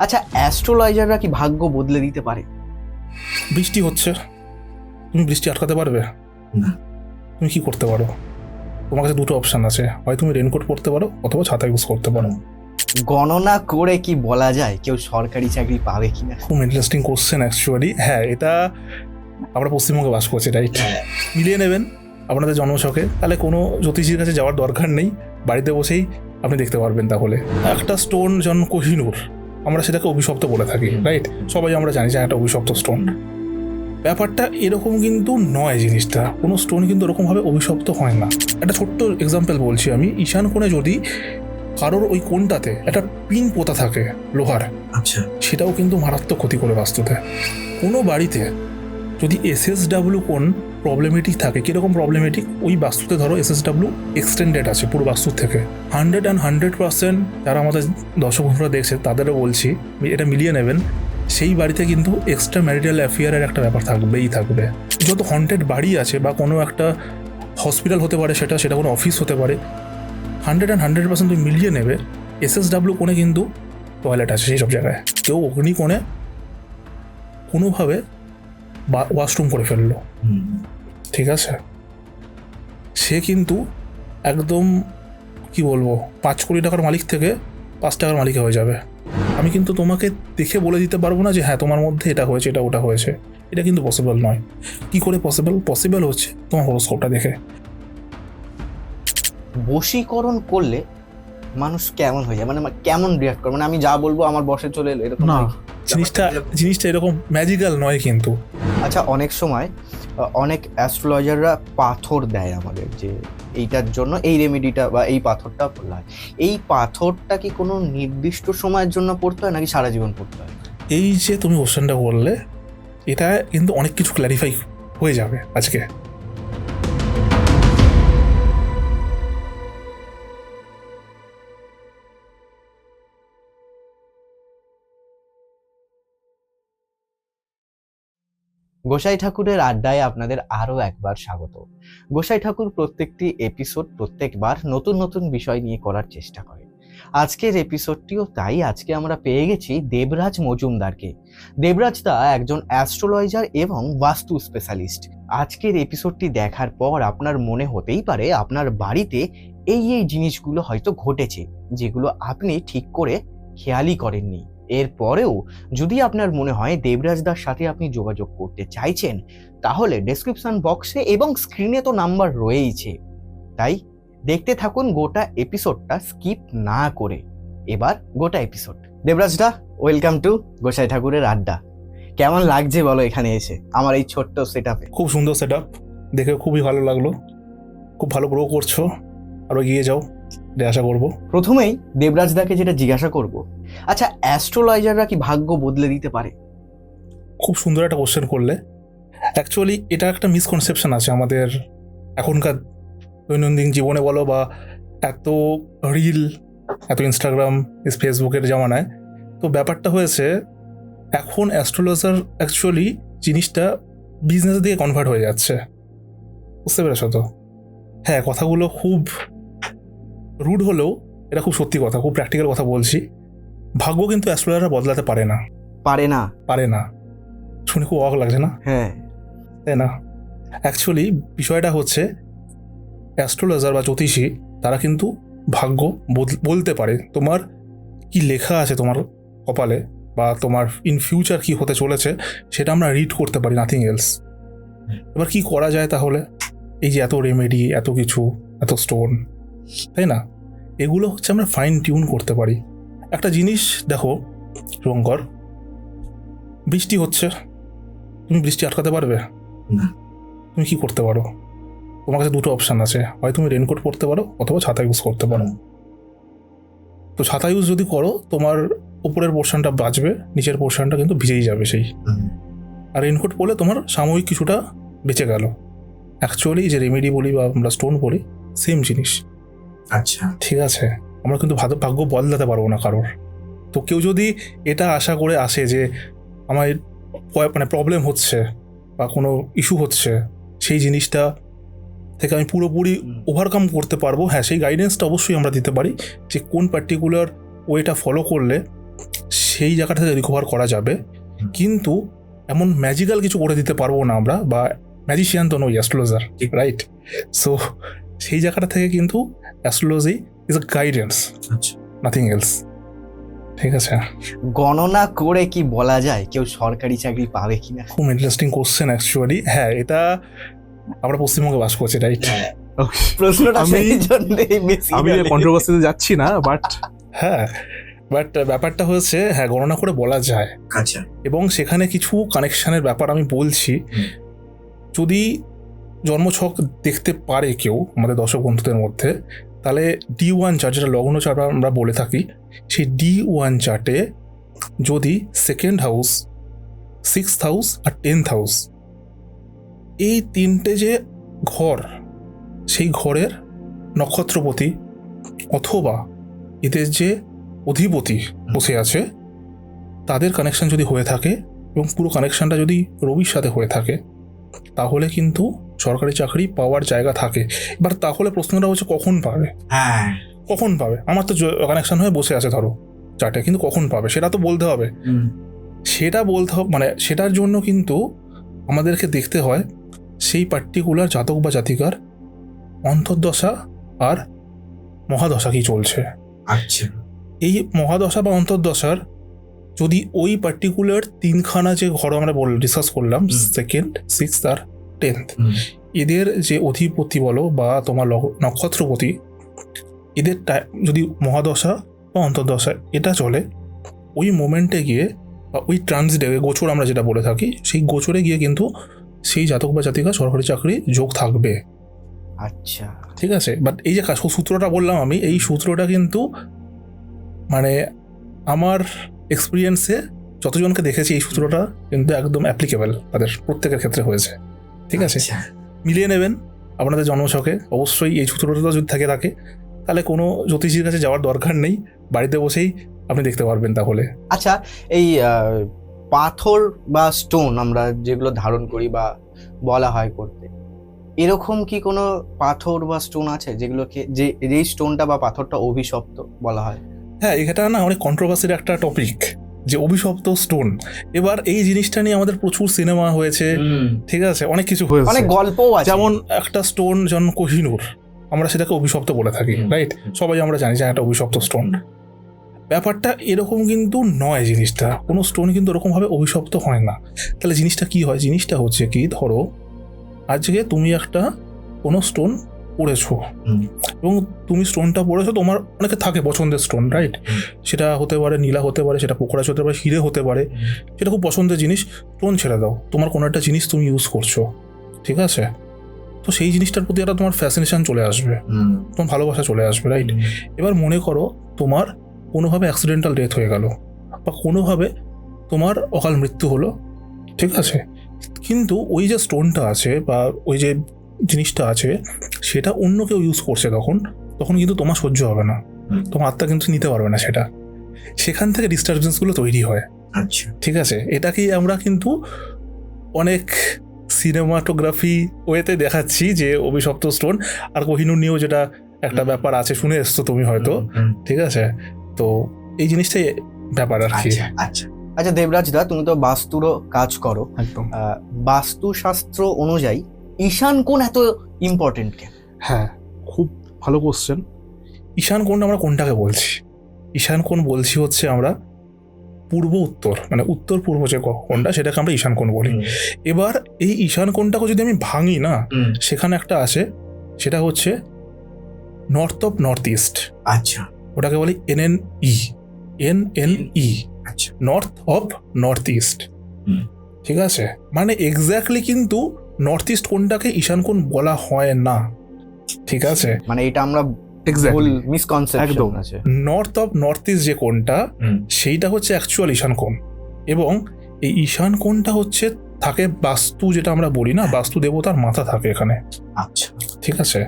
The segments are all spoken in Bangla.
আচ্ছা, অ্যাস্ট্রোলজাররা কি ভাগ্য বদলে দিতে পারে? বৃষ্টি হচ্ছে, তুমি বৃষ্টি আটকাতে পারবে না। তুমি কি করতে পারো? তোমার কাছে দুটো অপশান আছে, হয় তুমি রেনকোট পরতে পারো অথবা ছাতা ইউজ করতে পারো। গণনা করে কি বলা যায় কেউ সরকারি চাকরি পাবে কিনা? খুব ইন্টারেস্টিং কোশ্চেন অ্যাকচুয়ালি। হ্যাঁ, এটা আমরা পশ্চিমবঙ্গে বাস করছি, রাইট? মিলিয়ে নেবেন আপনাদের জন্মছকে, তাহলে কোনো জ্যোতিষীর কাছে যাওয়ার দরকার নেই, বাড়িতে বসেই আপনি দেখতে পারবেন। তাহলে একটা স্টোন যেমন কোহিনূর, আমরা সেটাকে অভিশপ্ত বলে থাকি, রাইট? সবাই আমরা জানি যে একটা অভিশপ্ত স্টোন। ব্যাপারটা এরকম কিন্তু নয়, জিনিসটা কোনো স্টোন কিন্তু এরকমভাবে অভিশপ্ত হয় না। একটা ছোট্ট এক্সাম্পল বলছি আমি। ঈশান কোণে যদি কারোর ওই কোণটাতে একটা পিন পোতা থাকে লোহার, আচ্ছা, সেটাও কিন্তু মারাত্মক ক্ষতি করে বাস্তুতে। কোনো বাড়িতে যদি SSW কোণ প্রবলেমেটিক থাকে, কীরকম প্রবলেমেটিক? ওই বাস্তুতে ধরো SSW এক্সটেন্ডেড আছে পুরো বাস্তুর থেকে 100% যারা আমাদের দর্শক বন্ধুরা দেখছে তাদেরও বলছি, এটা মিলিয়ে নেবেন। সেই বাড়িতে কিন্তু এক্সট্রা ম্যারিটাল অ্যাফেয়ারের একটা ব্যাপার থাকবেই থাকবে। যত হন্টেড বাড়ি আছে বা কোনো একটা হসপিটাল হতে পারে, সেটা কোনো অফিস হতে পারে, 100% তুমি মিলিয়ে নেবে SSW কোণে কিন্তু টয়লেট আছে সেই সব জায়গায়। কেউ অগ্নি কোণে কোনোভাবে ওয়াশরুম করে ফেললো, ঠিক আছে, সে কিন্তু একদম কি বলবো 5 কোটি টাকার মালিক থেকে 5 টাকার মালিক হয়ে যাবে। আমি কিন্তু তোমাকে দেখে বলে দিতে পারবো না যে হ্যাঁ তোমার মধ্যে এটা হয়েছে, এটা ওটা হয়েছে। এটা কিন্তু পসিবল নয়। কি করে পসিবল হচ্ছে? তোমার হরোস্কোপটা দেখে। বশীকরণ করলে মানুষ কেমন হয়ে যায়, মানে কেমন রিয়াক্ট করে? মানে আমি যা বলবো আমার বসে চলে এলো, এরকম না, হয় কি? জিনিসটা এরকম ম্যাজিক্যাল নয় কিন্তু। আচ্ছা, অনেক সময় অনেক অ্যাস্ট্রোলজাররা পাথর দেয় আমাদের, যে এইটার জন্য এই রেমেডিটা বা এই পাথরটা পড়লে হয়। এই পাথরটা কি কোনো নির্দিষ্ট সময়ের জন্য পড়তে হয় নাকি সারা জীবন পড়তে হয়? এই যে তুমি কোশ্চেনটা করলে, এটা কিন্তু অনেক কিছু ক্ল্যারিফাই হয়ে যাবে আজকে। গোসাই ঠাকুরের আড্ডায় আপনাদের আরো একবার স্বাগত। গোসাই ঠাকুর প্রত্যেকটি এপিসোড প্রত্যেকবার নতুন নতুন বিষয় নিয়ে করার চেষ্টা করে। আজকের এপিসোডটিও তাই। আজকে আমরা পেয়ে গেছি দেবরাজ মজুমদারকে। দেবরাজ দা একজন অ্যাস্ট্রোলজার এবং বাস্তু স্পেশালিস্ট। আজকের এপিসোডটি দেখার পর আপনার মনে হতেই পারে আপনার বাড়িতে এই জিনিসগুলো হয়তো ঘটেছে, যেগুলো আপনি ঠিক করে খেয়ালই করেননি। এরপরেও যদি আপনার মনে হয় দেবরাজদার সাথে আপনি যোগাযোগ করতে চাইছেন, তাহলে ডেসক্রিপশন বক্সে এবং স্ক্রিনে তো নাম্বার রয়েইছে। তাই দেখতে থাকুন গোটা এপিসোডটা স্কিপ না করে। এবার গোটা এপিসোড। দেবরাজদা, ওয়েলকাম টু গোসাই ঠাকুরের আড্ডা। কেমন লাগছে বলো এখানে এসে আমার এই ছোট্ট সেটআপে? খুব সুন্দর সেটআপ, দেখে খুবই ভালো লাগলো। খুব ভালো গ্রো করছো, আরও এগিয়ে যাও, আশা করবো। প্রথমেই দেবরাজদাকে যেটা জিজ্ঞাসা করব, আচ্ছা, অ্যাস্ট্রোলজাররা কি ভাগ্য বদলে দিতে পারে? খুব সুন্দর একটা কোশ্চেন করলে। অ্যাকচুয়ালি এটা একটা মিসকনসেপশন আছে আমাদের এখনকার দৈনন্দিন জীবনে বলো, বা এত রিল, এত ইনস্টাগ্রাম, ফেসবুকের জামানায়। তো ব্যাপারটা হয়েছে, এখন অ্যাস্ট্রোলজার অ্যাকচুয়ালি জিনিসটা বিজনেস দিয়ে কনভার্ট হয়ে যাচ্ছে। বুঝতে পেরেছ তো? হ্যাঁ, কথাগুলো খুব রুড হলেও এটা খুব সত্যি কথা, খুব প্র্যাকটিক্যাল কথা বলছি। ভাগ্য কিন্তু অ্যাস্ট্রোলজাররা বদলাতে পারে না। পারে না শুনে খুব অবাক লাগছে না? হ্যাঁ, তাই না? অ্যাকচুয়ালি বিষয়টা হচ্ছে, অ্যাস্ট্রোলজার বা জ্যোতিষী তারা কিন্তু ভাগ্য বলতে পারে। তোমার কি লেখা আছে তোমার কপালে, বা তোমার ইন ফিউচার কি হতে চলেছে, সেটা আমরা রিড করতে পারি, নাথিং এলস। এবার কি করা যায় তাহলে? এই যে এত রেমেডি, এত কিছু, এত স্টোন, তাই না, এগুলো হচ্ছে আমরা ফাইন টিউন করতে পারি। একটা জিনিস দেখো শঙ্কর, বৃষ্টি হচ্ছে, তুমি বৃষ্টি আটকাতে পারবে? না। তুমি কি করতে পারো? তোমার কাছে দুটো অপশান আছে, হয় তুমি রেনকোট পরতে পারো অথবা ছাতা ইউজ করতে পারো। তো ছাতা ইউজ যদি করো, তোমার উপরের পোর্শনটা বাঁচবে, নিচের পোর্শনটা কিন্তু ভিজেই যাবে সেই। আর রেনকোট পরলে তোমার সাময়িক কিছুটা বেঁচে গেল। অ্যাকচুয়ালি যে রেমেডি বলি বা আমরা স্টোন বলি, সেম জিনিস। আচ্ছা, ঠিক আছে, আমরা কিন্তু ভাগ্য বদলাতে পারবো না কারোর। তো কেউ যদি এটা আশা করে আসে যে আমার মানে প্রবলেম হচ্ছে বা কোনো ইস্যু হচ্ছে, সেই জিনিসটা থেকে আমি পুরোপুরি ওভারকাম করতে পারবো, হ্যাঁ, সেই গাইডেন্সটা অবশ্যই আমরা দিতে পারি যে কোন পার্টিকুলার ওয়েটা ফলো করলে সেই জায়গাটা থেকে রিকভার করা যাবে, কিন্তু এমন ম্যাজিক্যাল কিছু করে দিতে পারবো না আমরা, বা ম্যাজিশিয়ান তো নই, অ্যাস্ট্রোলজার, রাইট? সো সেই জায়গাটা থেকে কিন্তু astrology is a guidance, nothing else. ঠিক আছে, গণনা করে কি বলা যায় কেউ সরকারি চাকরি পাবে কিনা? খুব ইন্টারেস্টিং কোশ্চেন অ্যাকচুয়ালি। হ্যাঁ, এটা আমরা পশ্চিমবঙ্গে বাস করছি, রাইট? প্রশ্নটা আমি- সেই জন্যই বেশি আমি কন্ট্রোভার্সিতে যাচ্ছি না, বাট হ্যাঁ, বাট ব্যাপারটা হচ্ছে, হ্যাঁ, গণনা করে বলা যায়, আচ্ছা, এবং সেখানে কিছু কানেকশনের ব্যাপার আমি বলছি। যদি জন্মছক দেখতে পারে কেউ আমাদের দর্শক বন্ধুদের মধ্যে, তাহলে D1 চার্ট, যেটা লগ্ন চার্ট আমরা বলে থাকি, সেই D1 চার্টে যদি 2nd হাউস, 6th হাউস আর 10th হাউস, এই তিনটে যে ঘর, সেই ঘরের নক্ষত্রপতি অথবা এদের যে অধিপতি বসে আছে, তাদের কানেকশন যদি হয়ে থাকে, এবং পুরো কানেকশনটা যদি রবির সাথে হয়ে থাকে, তাহলে কিন্তু সরকারি চাকরি পাওয়ার জায়গা থাকে। এবার তাহলে প্রশ্নটা হচ্ছে কখন পাবে, হ্যাঁ, কখন পাবে? আমার তো কানেকশন হয়ে বসে আছে ধরো চার্টে, কিন্তু কখন পাবে সেটা তো বলতে হবে। সেটা বলতে হবে, মানে সেটার জন্য কিন্তু আমাদেরকে দেখতে হয় সেই পার্টিকুলার জাতক বা জাতিকার অন্তর্দশা আর মহাদশা কি চলছে। আচ্ছা, এই মহাদশা বা অন্তর্দশার যদি ওই পার্টিকুলার তিনখানা যে ঘর আমরা ডিসকাস করলাম, 2nd, 6th আর 10th, এদের যে অধিপতি বলো বা তোমার নক্ষত্রপতি, এদের যদি মহাদশা বা অন্তর্দশা এটা চলে, ওই মোমেন্টে গিয়ে বা ওই ট্রানজিটে, গোচর আমরা যেটা বলে থাকি, সেই গোচরে গিয়ে কিন্তু সেই জাতক বা জাতিকা সরকারি চাকরি যোগ থাকবে। আচ্ছা, ঠিক আছে, বাট এই যে সূত্রটা বললাম আমি, এই সূত্রটা কিন্তু মানে আমার এক্সপিরিয়েন্সে যতজনকে দেখেছি, এই সূত্রটা কিন্তু একদম অ্যাপ্লিকেবল, তাদের প্রত্যেকের ক্ষেত্রে হয়েছে। ঠিক আছে, আচ্ছা, মিলিয়ে নেবেন আপনাদের জন্মছকে। অবশ্যই এই সূত্রটা যদি থাকে তাহলে কোনো জ্যোতিষীর কাছে যাওয়ার দরকার নেই, বাড়িতে বসেই আপনি দেখতে পারবেন তাহলে। আচ্ছা, এই পাথর বা স্টোন আমরা যেগুলো ধারণ করি বা বলা হয় করতে, এরকম কি কোনো পাথর বা স্টোন আছে যেগুলোকে যে স্টোনটা বা পাথরটা অভিশপ্ত বলা হয়? হ্যাঁ, এটা না অনেক কন্ট্রোভার্সির একটা টপিক, যে অভিশপ্ত স্টোন। এবার এই জিনিসটা নিয়ে আমাদের প্রচুর সিনেমা হয়েছে, ঠিক আছে, অনেক কিছু হয়েছে, অনেক গল্পও আছে। যেমন একটা স্টোন যেমন কোহিনূর, আমরা সেটাকে অভিশপ্ত বলে থাকি, রাইট? সবাই আমরা জানি যে একটা অভিশপ্ত স্টোন। ব্যাপারটা এরকম কিন্তু নয়, জিনিসটা কোনো স্টোন কিন্তু ওরকমভাবে অভিশপ্ত হয় না। তাহলে জিনিসটা কি হয়? জিনিসটা হচ্ছে কি, ধরো আজকে তুমি একটা কোনো স্টোন পড়েছো, এবং তুমি স্টোনটা পড়েছো, তোমার অনেকে থাকে পছন্দের স্টোন, রাইট? সেটা হতে পারে নীলা, হতে পারে সেটা পোকরাজ, হতে পারে হিরে, হতে পারে, সেটা খুব পছন্দের জিনিস। স্টোন ছেড়ে দাও, তোমার কোনো একটা জিনিস তুমি ইউজ করছো, ঠিক আছে, তো সেই জিনিসটার প্রতি একটা তোমার ফ্যাসিনেশন চলে আসবে, তোমার ভালোবাসা চলে আসবে, রাইট? এবার মনে করো তোমার কোনোভাবে অ্যাক্সিডেন্টাল ডেথ হয়ে গেল, বা কোনোভাবে তোমার অকাল মৃত্যু হলো, ঠিক আছে, কিন্তু ওই যে স্টোনটা আছে বা ওই যে জিনিসটা আছে, সেটা অন্য কেউ ইউজ করছে, তখন কিন্তু তোমার সহ্য হবে না, তোমার আত্মা কিন্তু নিতে পারবে না সেটা, সেখান থেকে ডিস্টারবেন্সগুলো তৈরি হয়। আচ্ছা, ঠিক আছে, এটাকেই আমরা কিন্তু অনেক সিনেমাটোগ্রাফি ওয়েতে দেখাচ্ছি, যে অভিশপ্ত স্টোন আর কোহিনূর নিয়েও যেটা একটা ব্যাপার আছে, শুনে এসছো তুমি হয়তো, ঠিক আছে, তো এই জিনিসটাই ব্যাপার আর কি। আচ্ছা, আচ্ছা, আচ্ছা দেবরাজ দা, তুমি তো বাস্তুরও কাজ করো, একদম। বাস্তুশাস্ত্র অনুযায়ী ঈশান কোণ এত ইম্পর্টেন্ট কেন? হ্যাঁ, খুব ভালো কোশ্চেন। ঈশান কোণ আমরা কোনটাকে বলছি? ঈশান কোণ বলছি হচ্ছে আমরা পূর্ব উত্তর, মানে উত্তর পূর্ব যে কোণটা, সেটাকে আমরা ঈশান কোণ বলি। এবার এই ঈশান কোণটাকে যদি আমি ভাঙি না, সেখানে একটা আছে, সেটা হচ্ছে নর্থ অফ নর্থ ইস্ট। আচ্ছা, ওটাকে বলি NNE, আচ্ছা, নর্থ অফ নর্থ ইস্ট। ঠিক আছে, মানে এক্স্যাক্টলি কিন্তু নর্থ ইস্ট কোণটাকে ঈশান কোণ বলা হয় না, ঠিক আছে, মানে এটা আমরা ভুল এক্স্যাক্টলি, মিসকনসেপশন একদম। আছে। নর্থ অফ নর্থ ইস্ট যে কোণটা, সেইটা হচ্ছে অ্যাকচুয়াল ঈশান কোণ, এবং এই ঈশান কোণটা হচ্ছে থাকে বাস্তু, যেটা আমরা বলি না, বাস্তু দেবতার মাথা থাকে এখানে, আচ্ছা, ঠিক আছে।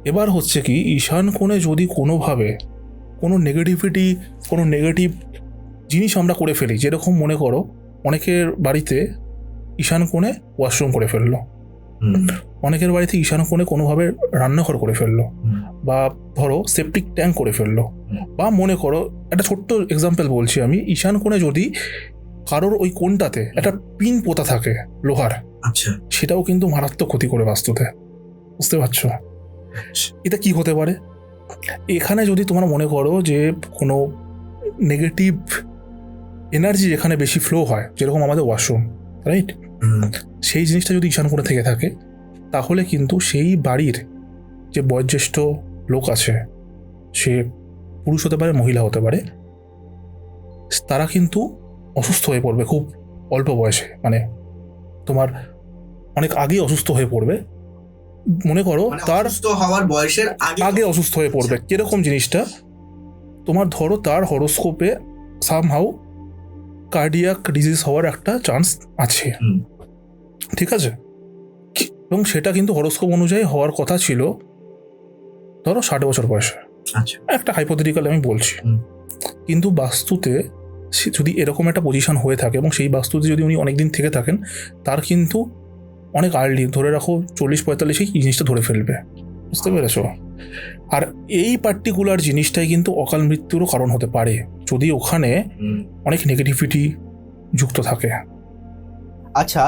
এবার হচ্ছে কি, ঈশান কোণে যদি কোনোভাবে কোনো নেগেটিভ জিনিস আমরা করে ফেলি, যেরকম মনে করো অনেকের বাড়িতে ঈশান কোণে ওয়াশরুম করে ফেললো, অনেকের বাড়িতে ঈশান কোণে কোনোভাবে রান্নাঘর করে ফেললো, বা ধরো সেপটিক ট্যাঙ্ক করে ফেললো, বা মনে করো একটা ছোট্ট এক্সাম্পল বলছি আমি, ঈশান কোণে যদি কারোর ওই কোণটাতে একটা পিন পোতা থাকে লোহার, আচ্ছা, সেটাও কিন্তু মারাত্মক ক্ষতি করে বাস্তুতে। বুঝতে পারছো এটা কি হতে পারে? এখানে যদি তোমরা মনে করো যে কোনো নেগেটিভ এনার্জি যেখানে বেশি ফ্লো হয়, যেরকম আমাদের ওয়াশরুম, রাইট, সেই জিনিসটা যদি ঈশান কোণে থেকে থাকে, তাহলে কিন্তু সেই বাড়ির যে বয়োজ্যেষ্ঠ লোক আছে, সে পুরুষ হতে পারে মহিলা হতে পারে, তারা কিন্তু অসুস্থ হয়ে পড়বে খুব অল্প বয়সে, মানে তোমার অনেক আগেই অসুস্থ হয়ে পড়বে। মনে করো মানে তার অসুস্থ হওয়ার বয়সের আগে অসুস্থ হয়ে পড়বে। কিরকম জিনিসটা, তোমার ধরো তার হরোস্কোপে সামহাউ কার্ডিয়াক ডিজিজ হওয়ার একটা চান্স আছে, ঠিক আছে, এবং সেটা কিন্তু হরোস্কোপ অনুযায়ী হওয়ার কথা ছিল ধরো 60 বছর বয়সে, আচ্ছা, একটা হাইপোথেটিক্যাল আমি বলছি। কিন্তু বাস্তুতে যদি এরকম একটা পজিশন হয়ে থাকে এবং সেই বাস্তুতে যদি উনি অনেকদিন থেকে থাকেন, তার কিন্তু অনেক আর্লি, ধরে রাখো 40-45 এই জিনিসটা ধরে ফেলবে। বুঝতে পেরেছো? আর এই পার্টিকুলার জিনিসটাই কিন্তু অকাল মৃত্যুরও কারণ হতে পারে যদি ওখানে অনেক নেগেটিভিটি যুক্ত থাকে। আচ্ছা,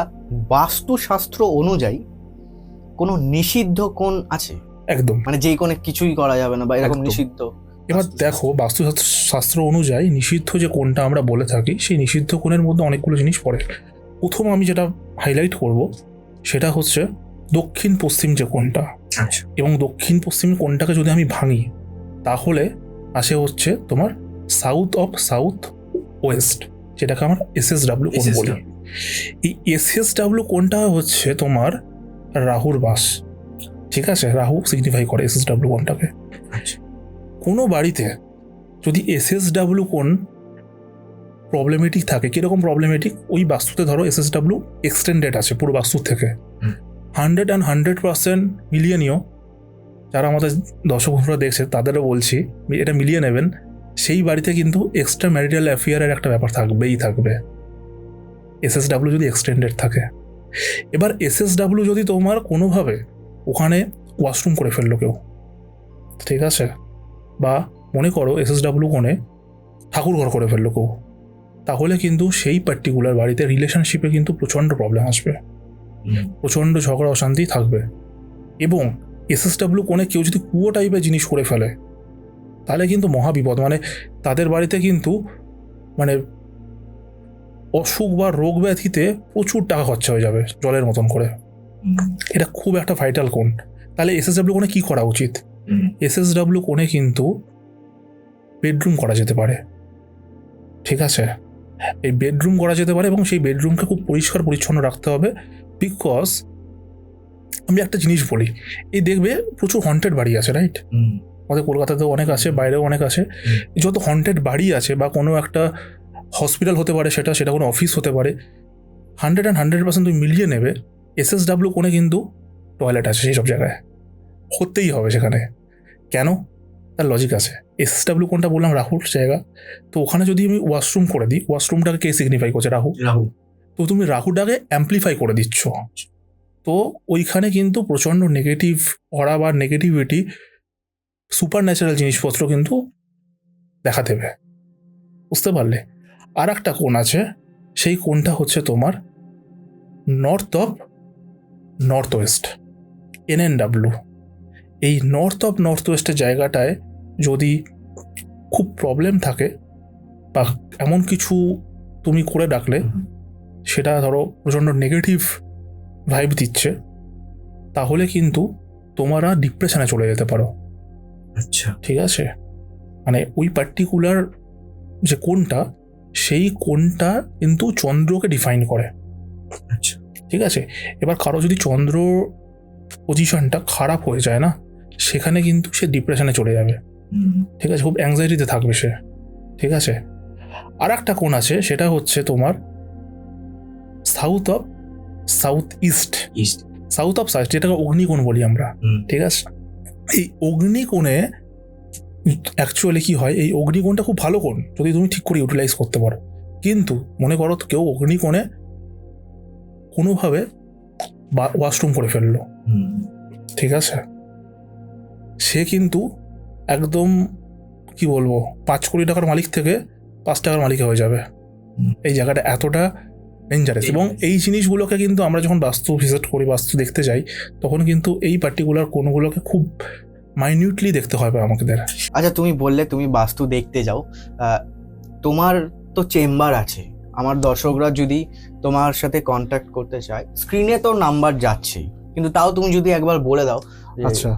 বাস্তুশাস্ত্র অনুযায়ী কোনো নিষিদ্ধ কোণ আছে? একদম, মানে যেই কোণে কিছুই করা যাবে না বা এরকম একদম। নিষিদ্ধ? এবার দেখো, বাস্তুশাস্ত্র অনুযায়ী নিষিদ্ধ যে কোণটা আমরা বলে থাকি, সেই নিষিদ্ধ কোণের মধ্যে অনেকগুলো জিনিস পড়ে। প্রথম আমি যেটা হাইলাইট করব সেটা হচ্ছে দক্ষিণ পশ্চিম যে কোণটা, আচ্ছা, এবং দক্ষিণ পশ্চিম কোণটাকে যদি আমি ভাঙি, তাহলে আসে হচ্ছে তোমার সাউথ অফ সাউথ ওয়েস্ট, যেটাকে আমার SSW কোণ বলি। এই SSW কোণটা হচ্ছে তোমার রাহুর বাস, ঠিক আছে, রাহু সিগনিফাই করে SSW কোণটাকে। আচ্ছা, কোনো বাড়িতে যদি SSW কোণ প্রবলেমেটিক থাকে, কিরকম প্রবলেমেটিক, ওই বাস্তুতে ধরো SSW এক্সটেন্ডেড আছে পুরো বাস্তু থেকে 100% মিলিয়ে নিও। যারা আমাদের দর্শক বন্ধুরা দেখছে তাদেরও বলছি, এটা মিলিয়ে নেবেন। সেই বাড়িতে কিন্তু এক্সট্রা ম্যারিটাল অ্যাফেয়ারের একটা ব্যাপার থাকবেই থাকবে, SSW যদি এক্সটেন্ডেড থাকে। এবার SSW যদি তোমার কোনোভাবে ওখানে ওয়াশরুম করে ফেললো কেউ, ঠিক আছে, বা মনে করো SSW কোণে ঠাকুর ঘর করে ফেললো কেউ, তাহলে কিন্তু সেই পার্টিকুলার বাড়িতে রিলেশনশিপে কিন্তু প্রচণ্ড প্রবলেম আসবে, প্রচণ্ড ঝগড়া অশান্তি থাকবে। এবং SSW কোণে কেউ যদি কুয়ো টাইপের জিনিস করে ফেলে, তাহলে কিন্তু মহাবিপদ। মানে তাদের বাড়িতে কিন্তু মানে অসুখ বা রোগ ব্যাধিতে প্রচুর টাকা খরচা হয়ে যাবে জলের মতন করে। এটা খুব একটা ভাইটাল কোণ। তাহলে SSW কোণে কি করা উচিত? SSW কোণে কিন্তু বেডরুম করা যেতে পারে, ঠিক আছে, এই বেডরুম করা যেতে পারে, এবং সেই বেডরুমকে খুব পরিষ্কার পরিচ্ছন্ন রাখতে হবে। বিকজ আমি একটা জিনিস বলি, এই দেখবে প্রচুর হন্টেড বাড়ি আছে, রাইট, আমাদের কলকাতাতেও অনেক আছে, বাইরেও অনেক আছে। যত হন্টেড বাড়ি আছে, বা কোনো একটা হসপিটাল হতে পারে, সেটা কোনো অফিস হতে পারে, 100% তুমি মিলিয়ে নেবে SSW কোণে কিন্তু টয়লেট আছে সেই সব জায়গায়, হতেই হবে সেখানে। কেন? তার লজিক আছে। SSW কোণটা বললাম রাহুর জায়গা, তো ওখানে যদি আমি ওয়াশরুম করে দিই, ওয়াশরুমটাকে কে সিগনিফাই করছে? রাহু। তো তুমি রাহুটাকে অ্যাম্পলিফাই করে দিচ্ছ, তো ওইখানে কিন্তু প্রচণ্ড নেগেটিভ অরা বা নেগেটিভিটি, সুপার ন্যাচারাল জিনিসপত্র কিন্তু দেখা দেবে। বুঝতে পারলে? আর একটা কোণ আছে, সেই কোণটা হচ্ছে তোমার north of north West, NNW। এই নর্থ অফ নর্থ ওয়েস্টের জায়গাটায় যদি খুব প্রবলেম থাকে, বা এমন কিছু তুমি করে ডাকলে সেটা ধরো প্রচণ্ড নেগেটিভ ভাইব দিচ্ছে, তাহলে কিন্তু তোমরা ডিপ্রেশনে চলে যেতে পারো। আচ্ছা, ঠিক আছে, মানে ওই পার্টিকুলার যে কোণটা, সেই কোণটা কিন্তু চন্দ্রকে ডিফাইন করে। আচ্ছা, ঠিক আছে, এবার কারো যদি চন্দ্র পজিশনটা খারাপ হয়ে যায় না, সেখানে কিন্তু সে ডিপ্রেশনে চলে যাবে, ঠিক আছে, খুব অ্যাংজাইটিতে থাকবে সে। ঠিক আছে, আর একটা কোণ আছে, সেটা হচ্ছে তোমার south of south east, south of south, যেটাকে অগ্নিকোণ বলি আমরা। ঠিক আছে, এই অগ্নিকোণে অ্যাকচুয়ালি কি হয়, এই অগ্নিকোণটা খুব ভালো কোণ যদি তুমি ঠিক করে ইউটিলাইজ করতে পারো। কিন্তু মনে করো কেউ অগ্নিকোণে কোনোভাবে ওয়াশরুম করে ফেললো, হুম, ঠিক আছে, সে কিন্তু একদম কি বলবো 5 কোটি টাকার মালিক থেকে 5 টাকার মালিক হয়ে যাবে। এই জায়গাটা এতটা ডেঞ্জারাস। এবং এই জিনিসগুলোকে কিন্তু আমরা যখন বাস্তু ভিজিট করি, বাস্তু দেখতে যাই, তখন কিন্তু এই পার্টিকুলার কোণগুলোকে খুব মাইনিউটলি দেখতে হবে আমাদের। আচ্ছা, তুমি বললে তুমি বাস্তু দেখতে যাও, তোমার তো চেম্বার আছে। আমার দর্শকরা যদি তোমার সাথে কন্ট্যাক্ট করতে চায়, স্ক্রিনে তো নাম্বার যাচ্ছেই, কিন্তু তাও তুমি যদি একবার বলে দাও। আচ্ছা,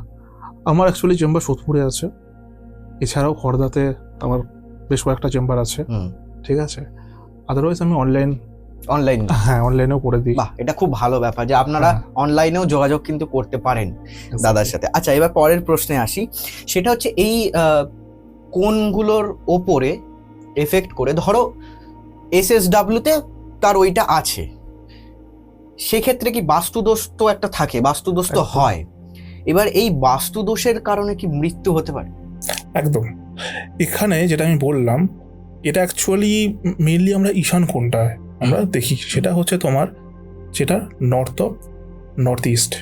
আমার অ্যাকচুয়ালি চেম্বার সোদপুরে আছে, এছাড়াও খড়দাতে আমার বেশ কয়েকটা চেম্বার আছে, ঠিক আছে। আদারওয়াইজ আমি অনলাইন অনলাইনেও করে দিই। বাহ, এটা খুব ভালো ব্যাপার যে আপনারা অনলাইনেও যোগাযোগ কিন্তু করতে পারেন দাদার সাথে। আচ্ছা, এবার পরের প্রশ্নে আসি। সেটা হচ্ছে এই কোনগুলোর ওপরে এফেক্ট করে, ধরো SSW তে তার ওইটা আছে, সেক্ষেত্রে কি বাস্তুদোষ তো একটা থাকে, বাস্তুদোষ তো হয়। এবার এই বাস্তুদোষের কারণে কি মৃত্যু হতে পারে? একদম। এখানে যেটা আমি বললাম, এটা অ্যাকচুয়ালি মেইনলি আমরা ঈশান কোণটায় আমরা দেখি, সেটা হচ্ছে তোমার যেটা নর্থ অফ নর্থ ইস্ট,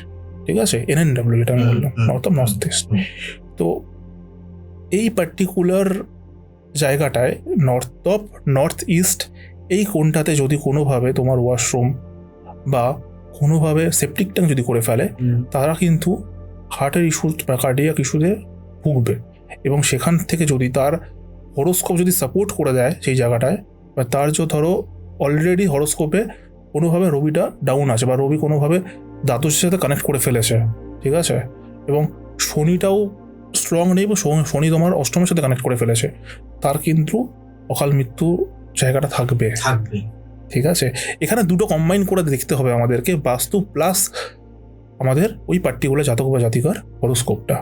ঠিক আছে, NNW যেটা আমি বললাম, নর্থ অফ নর্থ ইস্ট। তো এই পার্টিকুলার জায়গাটায় নর্থ অফ নর্থ ইস্ট এই কোণটাতে যদি কোনোভাবে তোমার ওয়াশরুম বা কোনোভাবে সেপটিক ট্যাঙ্ক যদি করে ফেলে, তারা কিন্তু হার্টের ইস্যু বা কার্ডিয়াক ইস্যুতে ভুগবে। এবং সেখান থেকে যদি তার হরোস্কোপ যদি সাপোর্ট করে দেয় সেই জায়গাটায়, বা তার যে ধরো অলরেডি হরোস্কোপে কোনোভাবে রবিটা ডাউন আছে, বা রবি কোনোভাবে দ্বাদশের সাথে কানেক্ট করে ফেলেছে, ঠিক আছে, এবং শনিটাও স্ট্রং নেই, বা শনি তোমার অষ্টমের সাথে কানেক্ট করে ফেলেছে, তার কিন্তু অকাল মৃত্যু জায়গাটা থাকবে। ঠিক আছে, এখানে দুটো কম্বাইন করে দেখতে হবে আমাদেরকে, বাস্তু প্লাস আমাদের ওই পার্টিকুলার জাতক বা জাতিকার হরোস্কোপটা।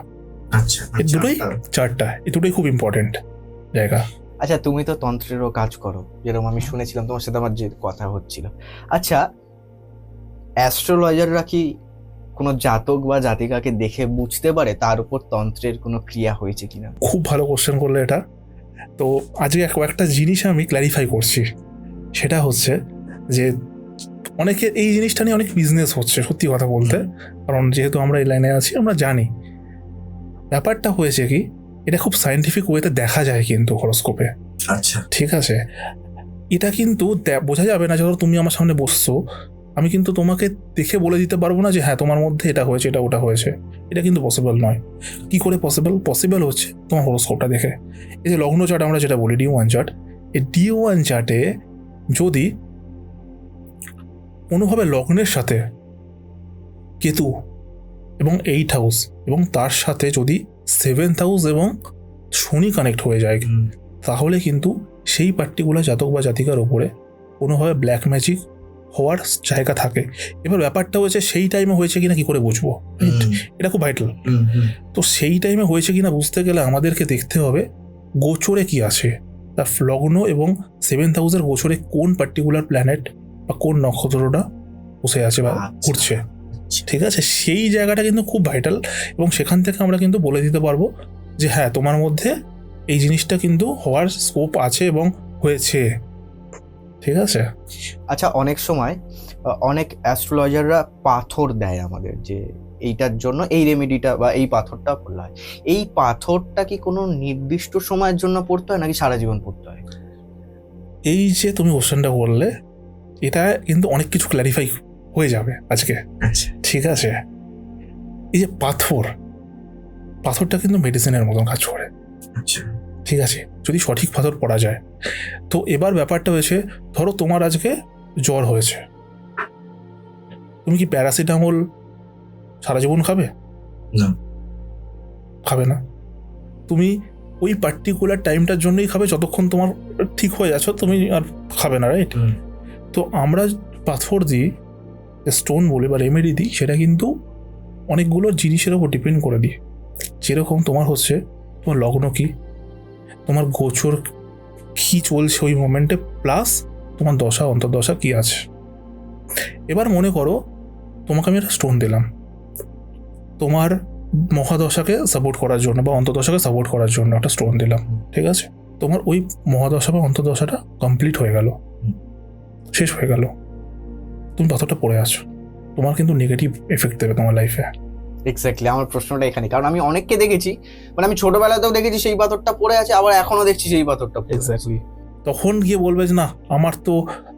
এই দুটোই চারটা, এই দুটোই খুব ইম্পর্টেন্ট জায়গা। আচ্ছা, তুমি তো তন্ত্রেরও কাজ করো, যেরকম আমি শুনেছিলাম, তোমার সাথে আমার যে কথা হচ্ছিল। আচ্ছা, অ্যাস্ট্রোলজাররা কি কোনো জাতক বা জাতিকাকে দেখে বুঝতে পারে তার উপর তন্ত্রের কোনো ক্রিয়া হয়েছে কিনা? খুব ভালো কোশ্চেন করলে এটা। তো আজকে কয়েকটা জিনিস আমি ক্ল্যারিফাই করছি। সেটা হচ্ছে যে অনেকে এই জিনিসটা নিয়ে অনেক বিজনেস হচ্ছে, সত্যি কথা বলতে, কারণ যেহেতু আমরা এই লাইনে আছি আমরা জানি। ব্যাপারটা হয়েছে কি, এটা খুব সায়েন্টিফিক ওয়েতে দেখা যায় কিন্তু হরোস্কোপে। আচ্ছা, ঠিক আছে, এটা কিন্তু বোঝা যাবে না। যখন তুমি আমার সামনে বসছো, আমি কিন্তু তোমাকে দেখে বলে দিতে পারবো না যে হ্যাঁ তোমার মধ্যে এটা হয়েছে, এটা ওটা হয়েছে। এটা কিন্তু পসিবল নয়। কি করে পসিবল হচ্ছে? তোমার হরোস্কোপটা দেখে। এই যে লগ্ন চার্ট আমরা যেটা বলি D1 চার্ট, এই D1 চার্টে যদি কোনোভাবে লগ্নের সাথে কেতু এবং 8 হাউস এবং তার সাথে যদি 7th হাউস এবং শনি কানেক্ট হয়ে যায়, তাহলে কিন্তু সেই পার্টিকুলার জাতক বা জাতিকার উপরে কোনোভাবে ব্ল্যাক ম্যাজিক হওয়ার জায়গা থাকে। এবার ব্যাপারটা হয়েছে সেই টাইমে হয়েছে কিনা কি করে বুঝবো, এটা খুব ভাইটাল। তো সেই টাইমে হয়েছে কিনা বুঝতে গেলে আমাদেরকে দেখতে হবে গোচরে কি আছে, তার লগ্ন এবং 7th হাউসের গোচরে কোন পার্টিকুলার প্ল্যানেট বা কোন নক্ষত্রটা বসে আছে বা ঘুরছে। ঠিক আছে, সেই জায়গাটা কিন্তু খুব ভাইটাল, এবং সেখান থেকে আমরা কিন্তু বলে দিতে পারবো যে হ্যাঁ তোমার মধ্যে এই জিনিসটা কিন্তু হওয়ার স্কোপ আছে এবং হয়েছে। ঠিক আছে। আচ্ছা, অনেক সময় অনেক অ্যাস্ট্রোলজাররা পাথর দেয় আমাদের, যে এইটার জন্য এই রেমেডিটা বা এই পাথরটা পড়লে হয়। এই পাথরটা কি কোনো নির্দিষ্ট সময়ের জন্য পড়তে হয় নাকি সারা জীবন পড়তে হয়? এই যে তুমি কোশ্চেনটা করলে, এটা কিন্তু অনেক কিছু ক্ল্যারিফাই হয়ে যাবে আজকে। ঠিক আছে, এই যে পাথরটা কিন্তু মেডিসিনের মতন কাজ করে। ঠিক আছে, যদি সঠিক পাথর পড়া যায়। তো এবার ব্যাপারটা হয়েছে, ধরো তোমার আজকে জ্বর হয়েছে, তুমি কি প্যারাসিটামল সারা জীবন খাবে? না, খাবে না। তুমি ওই পার্টিকুলার টাইমটার জন্যই খাবে, যতক্ষণ তোমার ঠিক হয়ে যাচ্ছ তুমি আর খাবে না, রাইট? তো আমরা পাথর দিই, স্টোন বলে বা রেমেডি দিই, সেটা কিন্তু অনেকগুলো জিনিসের উপর ডিপেন্ড করে দিই। যেরকম তোমার হচ্ছে তোমার লগ্ন কি, তোমার গোচর কি চলছে ওই মোমেন্টে, প্লাস তোমার দশা অন্তর্দশা কি আছে। এবার মনে করো তোমাকে আমি একটা স্টোন দিলাম তোমার মহাদশাকে সাপোর্ট করার জন্য বা অন্তর্দশাকে সাপোর্ট করার জন্য একটা স্টোন দিলাম, ঠিক আছে। তোমার ওই মহাদশা বা অন্তর্দশাটা কমপ্লিট হয়ে গেল, শেষ হয়ে গেল, তুমি পাথরটা পড়ে আছো, তোমার কিন্তু নেগেটিভ এফেক্ট দেবে তোমার লাইফে। এক্স্যাক্টলি, আমার প্রশ্নটা এখানে, কারণ আমি অনেককে দেখেছি, মানে আমি ছোটবেলাতেও দেখেছি সেই পাথরটা পড়ে আছে, আবার এখনো দেখছি সেই পাথরটা পড়ে আছে। এক্স্যাক্টলি। তখন গিয়ে বলবে যে না আমার তো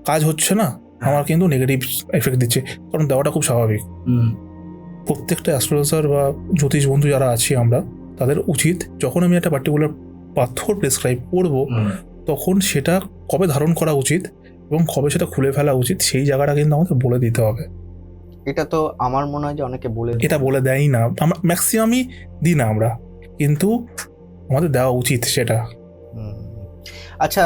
কাজ হচ্ছে না, আমার কিন্তু নেগেটিভ এফেক্ট দিচ্ছে, কারণ দেওয়াটা খুব স্বাভাবিক। প্রত্যেকটা অ্যাস্ট্রোলজার বা জ্যোতিষ বন্ধু যারা আছি আমরা, তাদের উচিত যখন আমি একটা পার্টিকুলার পাথর প্রেসক্রাইব করব, তখন সেটা কবে ধারণ করা উচিত এবং কবে সেটা খুলে ফেলা উচিত, সেই জায়গাটা কিন্তু আমাদের বলে দিতে হবে। এটা তো আমার মনে হয় যে অনেকে বলে দেয়। এটা বলে দেয়ই না, আমরা ম্যাক্সিমামই দিই না আমরা, কিন্তু আমাদের দেওয়া উচিত সেটা। আচ্ছা,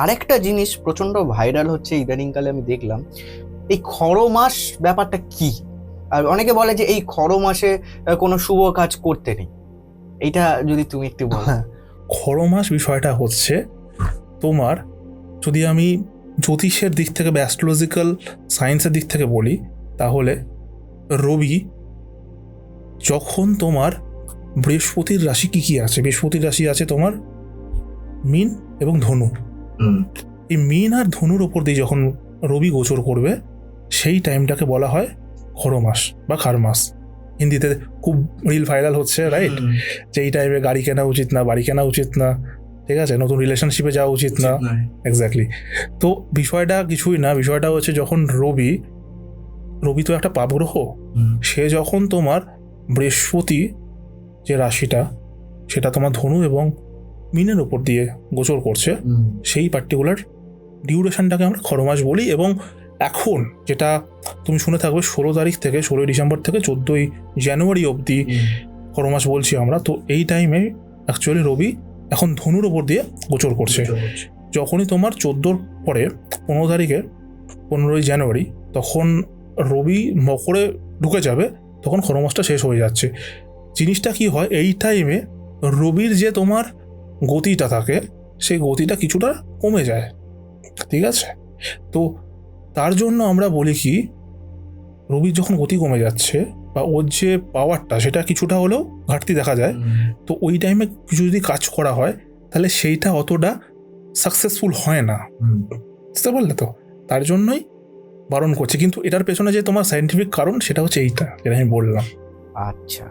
আরেকটা জিনিস প্রচন্ড ভাইরাল হচ্ছে ইদানিংকালে, আমি দেখলাম এই খড় মাস ব্যাপারটা কি, আর অনেকে বলে যে এই খড় মাসে কোনো শুভ কাজ করতে নেই, এইটা যদি তুমি একটু বলো। হ্যাঁ, খড়মাস বিষয়টা হচ্ছে তোমার, যদি আমি জ্যোতিষের দিক থেকে বা অ্যাস্ট্রোলজিক্যাল সায়েন্সের দিক থেকে বলি, তাহলে রবি যখন তোমার বৃহস্পতির রাশি কি কি আছে, বৃহস্পতির রাশি আছে তোমার মীন এবং ধনু, এই মীন আর ধনুর ওপর দিয়ে যখন রবি গোচর করবে, সেই টাইমটাকে বলা হয় খড় মাস বা খার মাস। হিন্দিতে খুব রিল ভাইরাল হচ্ছে, রাইট, যে এই টাইমে গাড়ি কেনা উচিত না, বাড়ি কেনা উচিত না, ঠিক আছে, নতুন রিলেশনশিপে যাওয়া উচিত না। এক্স্যাক্টলি। তো বিষয়টা কিছুই না, বিষয়টা হচ্ছে যখন রবি তো একটা পাপ গ্রহ, সে যখন তোমার বৃহস্পতি যে রাশিটা, সেটা তোমার ধনু এবং মিনের ওপর দিয়ে গোচর করছে, সেই পার্টিকুলার ডিউরেশনটাকে আমরা খড়মাস বলি। এবং এখন যেটা তুমি শুনে থাকবে, 16 তারিখ থেকে 16 ডিসেম্বর থেকে 14 জানুয়ারি অবধি খড়মাস বলছি আমরা। তো এই টাইমে অ্যাকচুয়ালি রবি এখন ধনুর ওপর দিয়ে গোচর করছে। যখনই তোমার 14 পরে 15 তারিখে 15ই জানুয়ারি, তখন রবি মকরে ঢুকে যাবে, তখন খড়মাসটা শেষ হয়ে যাচ্ছে। জিনিসটা কি হয়, এই টাইমে রবির যে তোমার গতিটা থাকে, সেই গতিটা কিছুটা কমে যায়, ঠিক আছে। তো তার জন্য আমরা বলি কি, রবির যখন গতি কমে যাচ্ছে বা ওর যে পাওয়ারটা, সেটা কিছুটা হলেও ঘাটতি দেখা যায়। তো ওই টাইমে কিছু যদি কাজ করা হয়, তাহলে সেইটা অতটা সাকসেসফুল হয় না, বুঝতে পারলে? তো তার জন্যই বারণ করছে, কিন্তু এটার পেছনে যে তোমার সায়েন্টিফিক কারণ, সেটা হচ্ছে এইটা যেটা আমি বললাম। আচ্ছা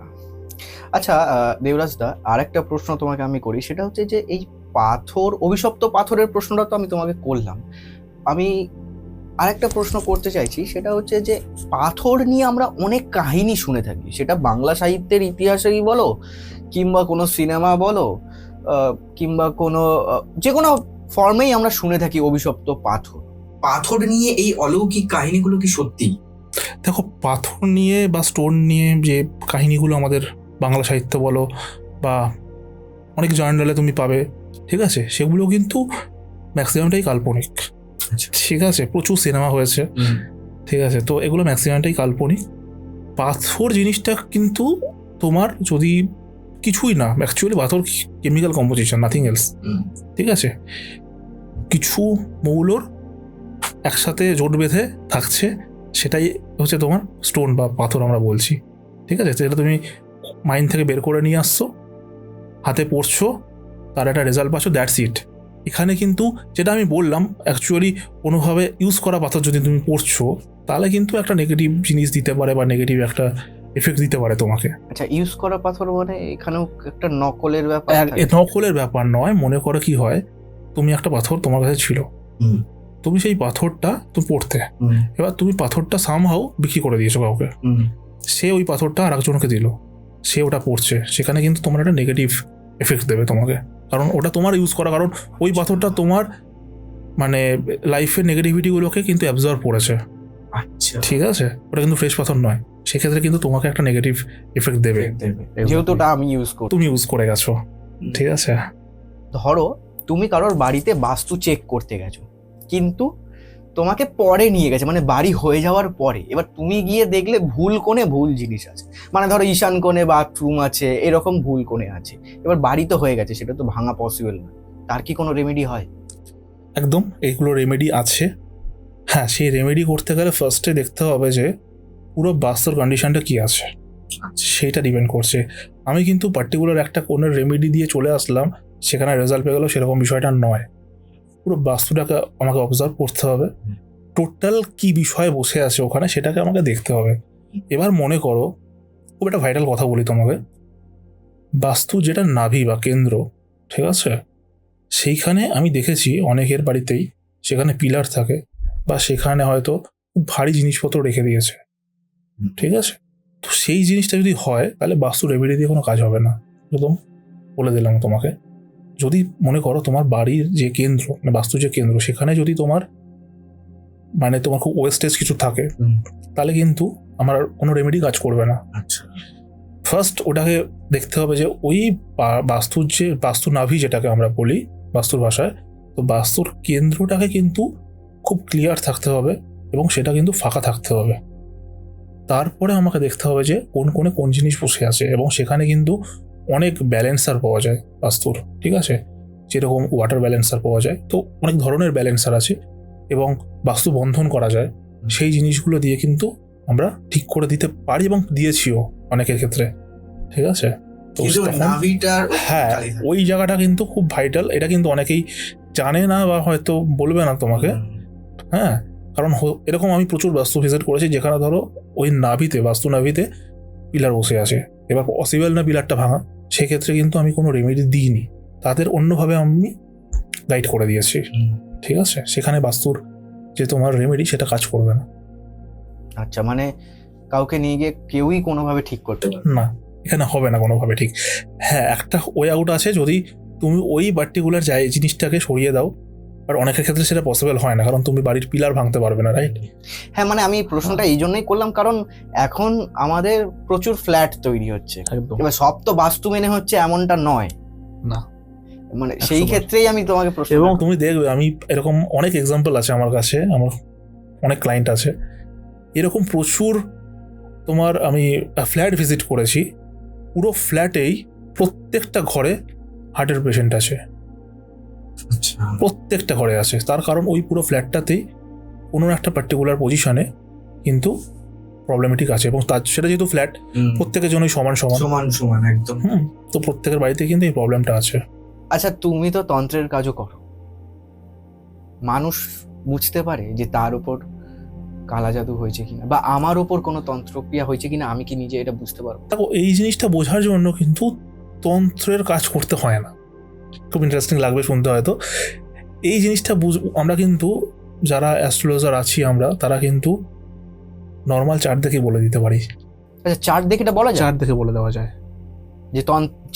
আচ্ছা, দেবরাজ দা, আরেকটা প্রশ্ন তোমাকে আমি করি, সেটা হচ্ছে যে এই পাথর, অভিশপ্ত পাথরের প্রশ্নটা তো আমি তোমাকে করলাম, আমি আরেকটা প্রশ্ন করতে চাইছি, সেটা হচ্ছে যে পাথর নিয়ে আমরা অনেক কাহিনী শুনে থাকি, সেটা বাংলা সাহিত্যের ইতিহাসেই বলো, কিংবা কোনো সিনেমা বলো, কিংবা কোনো যে কোনো ফর্মেই আমরা শুনে থাকি অভিশপ্ত পাথর। পাথর নিয়ে এই অলৌকিক কাহিনীগুলো কি সত্যি? দেখো, পাথর নিয়ে বা স্টোন নিয়ে যে কাহিনীগুলো আমাদের বাংলা সাহিত্য বলো বা অনেক জার্নালে তুমি পাবে, ঠিক আছে, সেগুলো কিন্তু ম্যাক্সিমামটাই কাল্পনিক, ঠিক আছে। প্রচুর সিনেমা হয়েছে, ঠিক আছে, তো এগুলো ম্যাক্সিমামটাই কাল্পনিক। পাথর জিনিসটা কিন্তু তোমার যদি কিছুই না, অ্যাকচুয়ালি পাথর কেমিক্যাল কম্পোজিশন, নাথিং এলস, ঠিক আছে। কিছু মৌলর একসাথে জোট বেঁধে থাকছে, সেটাই হচ্ছে তোমার স্টোন বা পাথর আমরা বলছি, ঠিক আছে। সেটা তুমি মাইন্ড থেকে বের করে নিয়ে আসছো, হাতে পড়ছো, তার একটা রেজাল্ট পাচ্ছ, দ্যাটস ইট। এখানে কিন্তু যেটা আমি বললাম, অ্যাকচুয়ালি কোনোভাবে ইউজ করা পাথর যদি তুমি পড়ছো, তাহলে কিন্তু একটা নেগেটিভ জিনিস দিতে পারে বা নেগেটিভ একটা এফেক্ট দিতে পারে তোমাকে। আচ্ছা, ইউজ করা পাথর মানে এখানেও একটা নকলের ব্যাপার? নকলের ব্যাপার নয়, মনে করো কি হয়, তুমি একটা পাথর তোমার কাছে ছিল, তুমি সেই পাথরটা তুমি পড়তে, এবার তুমি পাথরটা সামহাও বিক্রি করে দিয়েছো কাউকে, সে ওই পাথরটা আর একজনকে দিল, সে ওটা পড়ছে, সেখানে কিন্তু তোমার একটা নেগেটিভ এফেক্ট দেবে তোমাকে, কারণ ওটা তোমার ইউজ করা, কারণ ওই পাথরটা তোমার মানে লাইফের নেগেটিভিটিগুলোকে কিন্তু অ্যাবজর্ব করেছে, আচ্ছা, ঠিক আছে। ওটা কিন্তু ফ্রেশ পাথর নয়, সেক্ষেত্রে কিন্তু তোমাকে একটা নেগেটিভ এফেক্ট দেবে, যেহেতু ওটা আমি ইউজ করি, তুমি ইউজ করে গেছো, ঠিক আছে। ধরো তুমি কারোর বাড়িতে বাস্তু চেক করতে গেছো, কিন্তু তোমাকে পরে নিয়ে গেছে, মানে বাড়ি হয়ে যাওয়ার পরে, এবার তুমি গিয়ে দেখলে ভুল কোণে ভুল জিনিস আছে, মানে ধরো ঈশান কোণে বাথরুম আছে, এরকম ভুল কোণে আছে, এবার বাড়ি তো হয়ে গেছে, সেটা তো ভাঙা পসিবল না, তার কি কোনো রেমেডি হয়? একদম, এইগুলো রেমেডি আছে। হ্যাঁ, সেই রেমেডি করতে গেলে ফার্স্টে দেখতে হবে যে পুরো বাস্তুর কন্ডিশনটা কি আছে, সেইটা ডিপেন্ড করছে। আমি কিন্তু পার্টিকুলার একটা কোণের রেমেডি দিয়ে চলে আসলাম, সেখানে রেজাল্ট পেয়ে গেল, সেরকম বিষয়টা নয়। পুরো বাস্তুটাকে আমাকে অবজার্ভ করতে হবে, টোটাল কি বিষয়ে বসে আছে ওখানে সেটাকে আমাকে দেখতে হবে। এবার মনে করো, খুব একটা ভাইটাল কথা বলি তোমাকে, বাস্তু যেটা নাভি বা কেন্দ্র, ঠিক আছে, সেইখানে আমি দেখেছি অনেকের বাড়িতেই সেখানে পিলার থাকে বা সেখানে হয়তো খুব ভারী জিনিসপত্র রেখে দিয়েছে, ঠিক আছে। তো সেই জিনিসটা যদি হয় তাহলে বাস্তু রেমেডি দিয়ে কোনো কাজ হবে না, একদম বলে দিলাম তোমাকে। যদি মনে করো তোমার বাড়ির যে কেন্দ্র, মানে বাস্তু যে কেন্দ্র, সেখানে যদি তোমার তোমার খুব ওয়েস্টেজ কিছু থাকে, তাহলে কিন্তু আমার কোনো রেমেডি কাজ করবে না। আচ্ছা, ফার্স্ট ওটাকে দেখতে হবে যে ওই বাস্তুর যে বাস্তু নাভি যেটাকে আমরা বলি বাস্তুর ভাষায়, তো বাস্তুর কেন্দ্রটাকে কিন্তু খুব ক্লিয়ার থাকতে হবে এবং সেটা কিন্তু ফাঁকা থাকতে হবে। তারপরে আমাকে দেখতে হবে যে কোন কোণে কোন জিনিস বসে আছে, এবং সেখানে কিন্তু অনেক ব্যালেন্সার পাওয়া যায় বাস্তুর, ঠিক আছে। যেরকম ওয়াটার ব্যালেন্সার পাওয়া যায়, তো অনেক ধরনের ব্যালেন্সার আছে এবং বাস্তু বন্ধন করা যায়। সেই জিনিসগুলো দিয়ে কিন্তু আমরা ঠিক করে দিতে পারি এবং দিয়েছিও অনেকের ক্ষেত্রে, ঠিক আছে। তো কিন্তু তখন- নাভিটার হ্যাঁ, খালি থাকে। ওই জায়গাটা কিন্তু খুব ভাইটাল। এটা কিন্তু অনেকেই জানে না বা হয়তো বলবে না তোমাকে, হ্যাঁ। কারণ এরকম আমি প্রচুর বাস্তু ভিজিট করেছি যেখানে ধরো ওই নাভিতে, বাস্তু নাভিতে পিলার বসে আছে, এবার পসিবল না পিলারটা ভাঙা, সেক্ষেত্রে কিন্তু আমি কোনো রেমেডি দিইনি, তাদের অন্যভাবে আমি গাইড করে দিয়েছি, ঠিক আছে। সেখানে বাস্তুর যে তোমার রেমেডি সেটা কাজ করবে না। আচ্ছা, মানে কাউকে নিয়ে গিয়ে কেউই কোনোভাবে ঠিক করতে পারবে না, এখানে হবে না কোনোভাবে ঠিক। হ্যাঁ, একটা ওয়ে আউট আছে, যদি তুমি ওই পার্টিকুলার জিনিসটাকে সরিয়ে দাও, আর অনেকের ক্ষেত্রে সেটা পসিবল হয় না, কারণ তুমি বাড়ির পিলার ভাঙতে পারবে না, রাইট? হ্যাঁ, মানে আমি প্রশ্নটা এই জন্যই করলাম কারণ এখন আমাদের প্রচুর ফ্ল্যাট তৈরি হচ্ছে, একদম এবার সব তো বাস্তু মেনে হচ্ছে এমনটা নয় না। মানে সেই 100% ক্ষেত্রেই আমি তোমাকে প্রশ্ন এবং তুমি দেখবে আমি এরকম অনেক এক্সাম্পল আছে আমার কাছে, আমার অনেক ক্লায়েন্ট আছে এরকম প্রচুর। তোমার আমি ফ্ল্যাট ভিজিট করেছি, পুরো ফ্ল্যাটেই প্রত্যেকটা ঘরে হার্টের পেশেন্ট আছে, আচ্ছা, প্রত্যেকটা ঘরে আছে। তার কারণ ওই পুরো ফ্ল্যাটটাতেই কোনো একটা পার্টিকুলার পজিশনে কিন্তু প্রবলেমেটিক আছে, এবং তার সেটা যেহেতু ফ্ল্যাট, প্রত্যেকের জন্যই সমান সমান, সমান সমান একদম। তো প্রত্যেকের বাড়িতে কিন্তু এই প্রবলেমটা আছে। আচ্ছা, তুমি তো তন্ত্রের কাজও করো, মানুষ বুঝতে পারে যে তার উপর কালা জাদু হয়েছে কিনা বা আমার উপর কোনো তন্ত্রক্রিয়া হয়েছে কিনা, আমি কি নিজে এটা বুঝতে পারবো? দেখো, এই জিনিসটা বোঝার জন্য কিন্তু তন্ত্রের কাজ করতে হয় না। খুব ইন্টারেস্টিং লাগবে শুনতে হয়তো। এই জিনিসটা আমরা কিন্তু যারা অ্যাস্ট্রোলজার আছি আমরা, তারা কিন্তু নর্মাল চার্ট দেখে বলে দিতে পারি। আচ্ছা, চার্ট দেখে এটা বলা যায় চার্ট দেখে বলে দেওয়া যায়। যে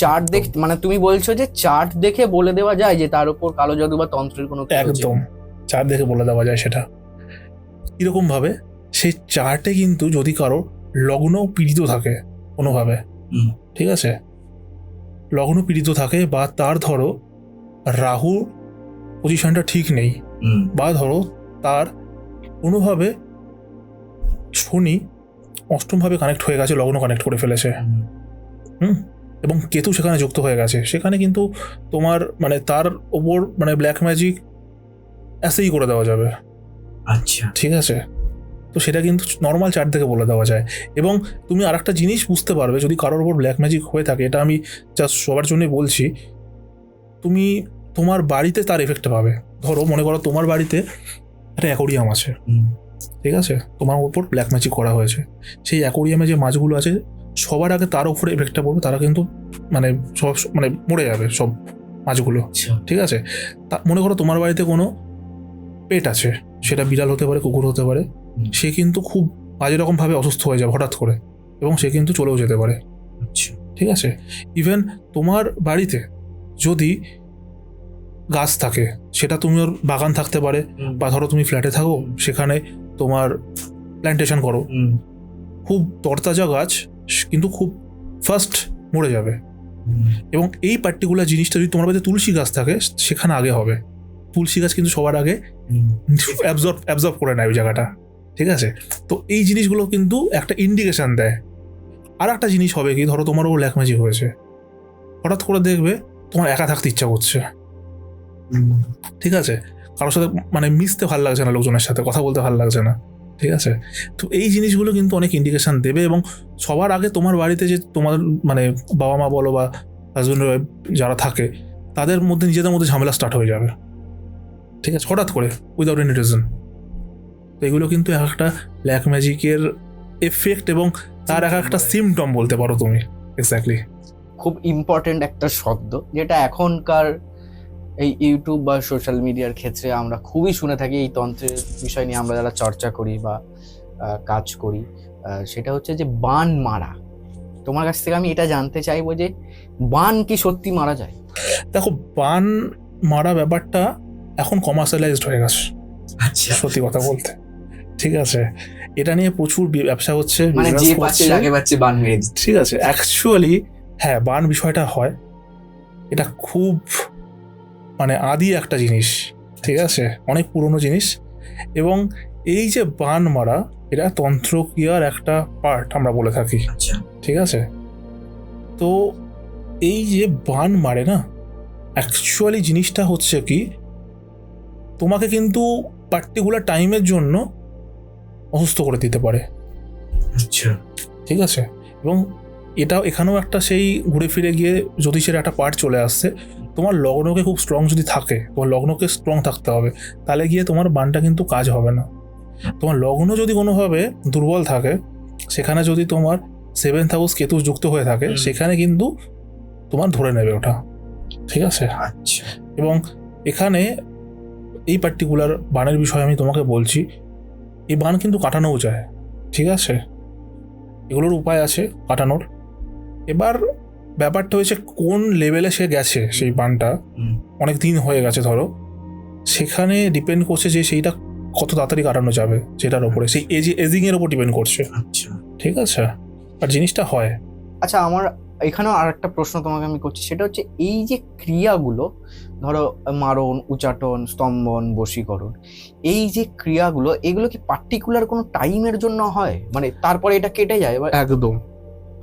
চার্ট দেখ, মানে তুমি বলছো যে চার্ট দেখে বলে দেওয়া যায় যে তার উপর কালো জাদু বা তন্ত্রের কোনো কিছু হয়েছে? একদম চার্ট দেখে বলে দেওয়া যায় সেটা। এরকম ভাবে সেই চার্টে কিন্তু যদি কারো লগ্ন পীড়িত থাকে কোনোভাবে, ঠিক আছে, লগ্ন পীড়িত থাকে বা তার ধরো রাহু পজিশনটা ঠিক নেই, বা ধরো তার কোনোভাবে শনি অষ্টমভাবে কানেক্ট হয়ে গেছে, লগ্ন কানেক্ট করে ফেলেছে, এবং কেতু সেখানে যুক্ত হয়ে গেছে, সেখানে কিন্তু তোমার তার ওপর ব্ল্যাক ম্যাজিক অ্যাসেই করে দেওয়া যাবে। আচ্ছা, ঠিক আছে, তো সেটা কিন্তু নর্মাল চার্ট থেকে বলে দেওয়া যায়। এবং তুমি আর একটা জিনিস বুঝতে পারবে যদি কারোর ওপর ব্ল্যাক ম্যাজিক হয়ে থাকে, এটা আমি জাস্ট সবার জন্যই বলছি, তুমি তোমার বাড়িতে তার এফেক্টটা পাবে। ধরো মনে করো তোমার বাড়িতে একটা অ্যাকোরিয়াম আছে, ঠিক আছে, তোমার উপর ব্ল্যাক ম্যাজিক করা হয়েছে, সেই অ্যাকোরিয়ামে যে মাছগুলো আছে সবার আগে তার উপরে এফেক্টটা পড়বে, তারা কিন্তু সব মরে যাবে সব মাছগুলো, ঠিক আছে। তা মনে করো তোমার বাড়িতে কোনো পেট আছে, সেটা বিড়াল হতে পারে, কুকুর হতে পারে, সে কিন্তু খুব বাজে রকমভাবে অসুস্থ হয়ে যাবে হঠাৎ করে, এবং সে কিন্তু চলেও যেতে পারে, ঠিক আছে। ইভেন তোমার বাড়িতে যদি গাছ থাকে, সেটা তুমি ওর বাগান থাকতে পারে, বা ধরো তুমি ফ্ল্যাটে থাকো, সেখানে তোমার প্ল্যান্টেশন করো, খুব তরতাজা গাছ কিন্তু খুব ফার্স্ট মরে যাবে। এবং এই পার্টিকুলার জিনিসটা যদি তোমার বাড়িতে তুলসী গাছ থাকে, সেখানে আগে হবে। তুলসী গাছ কিন্তু সবার আগে অ্যাবজর্ব করে নেয় ওই জায়গাটা, ঠিক আছে। তো এই জিনিসগুলো কিন্তু একটা ইন্ডিকেশন দেয়। আর একটা জিনিস হবে কি, ধরো তোমার ওপর ব্ল্যাক ম্যাজিক হয়েছে, হঠাৎ করে দেখবে তোমার একা থাকতে ইচ্ছা করছে, ঠিক আছে, কারোর সাথে মিশতে ভালো লাগছে না, লোকজনের সাথে কথা বলতে ভালো লাগছে না, ঠিক আছে। তো এই জিনিসগুলো কিন্তু অনেক ইন্ডিকেশন দেবে, এবং সবার আগে তোমার বাড়িতে যে তোমার বাবা মা বলো বা হাজব্যান্ড ওয়াইফ যারা থাকে, তাদের মধ্যে নিজেদের মধ্যে ঝামেলা স্টার্ট হয়ে যাবে, ঠিক আছে, হঠাৎ করে উইদাউট এনি রিজন। তো এগুলো কিন্তু এক একটা ব্ল্যাক ম্যাজিকের এফেক্ট এবং তার এক একটা সিমটম বলতে পারো তুমি। এক্স্যাক্টলি। খুব ইম্পর্টেন্ট একটা শব্দ যেটা এখনকার এই ইউটিউব বা সোশ্যাল মিডিয়ার ক্ষেত্রে আমরা খুবই শুনে থাকি, এই তন্ত্রের বিষয় নিয়ে আমরা যারা চর্চা করি বা কাজ করি, সেটা হচ্ছে যে বান মারা। তোমার কাছ থেকে আমি এটা জানতে চাইবো যে বান কি সত্যি মারা যায়? দেখো, বান মারা ব্যাপারটা এখন কমার্শিয়ালাইজড হয়ে গেছে, আচ্ছা, সত্যি কথা বলতে। ঠিক আছে, এটা নিয়ে প্রচুর ব্যবসা হচ্ছে, মানে business যে হচ্ছে। পাচ্ছে যাকে পাচ্ছে বান মেরে দিচ্ছে। ঠিক আছে, অ্যাকচুয়ালি হ্যাঁ, বান বিষয়টা হয়, এটা খুব মানে আদি একটা জিনিস। ঠিক আছে, অনেক পুরনো জিনিস। এবং এই যে বান মারা, এটা তন্ত্রক্রিয়ার একটা পার্ট আমরা বলে থাকি। আচ্ছা, ঠিক আছে, তো এই যে বান মারে না, অ্যাকচুয়ালি জিনিসটা হচ্ছে কি, তোমাকে কিন্তু পার্টিকুলার টাইমের জন্য অসুস্থ করে দিতে পারে। আচ্ছা, ঠিক আছে, এবং এটাও এখানেও একটা সেই ঘুরে ফিরে গিয়ে জ্যোতিষের একটা পার্ট চলে আসছে। তোমার লগ্নকে খুব স্ট্রং যদি থাকে, তোমার লগ্নকে স্ট্রং থাকতে হবে, তাহলে গিয়ে তোমার বানটা কিন্তু কাজ হবে না। তোমার লগ্ন যদি কোনোভাবে দুর্বল থাকে, সেখানে যদি তোমার 7th হাউস কেতু যুক্ত হয়ে থাকে, সেখানে কিন্তু তোমার ধরে নেবে ওটা। ঠিক আছে, আচ্ছা, এবং এখানে এই পার্টিকুলার বানের বিষয়ে আমি তোমাকে বলছি, এই বান কিন্তু কাটানোও যায়। ঠিক আছে, এগুলোর উপায় আছে কাটানোর। এবার ব্যাপারটা হয়েছে কোন লেভেলে সে গেছে, সেই বানটা অনেক দিন হয়ে গেছে ধরো, সেখানে ডিপেন্ড করছে যে সেইটা কত তাড়াতাড়ি কাটানো যাবে, সেটার ওপরে, সেই এজিংয়ের ওপর ডিপেন্ড করছে। আচ্ছা, ঠিক আছে, আর জিনিসটা হয়। আচ্ছা, আমার এখানেও আর একটা প্রশ্ন তোমাকে আমি করছি, সেটা হচ্ছে এই যে ক্রিয়াগুলো, ধরো মারণ, উচাটন, স্তম্ভন, বশীকরণ, এই যে ক্রিয়াগুলো, এগুলো কি পার্টিকুলার কোনো টাইমের জন্য হয়? মানে তারপরে এটা কেটে যায়, একদম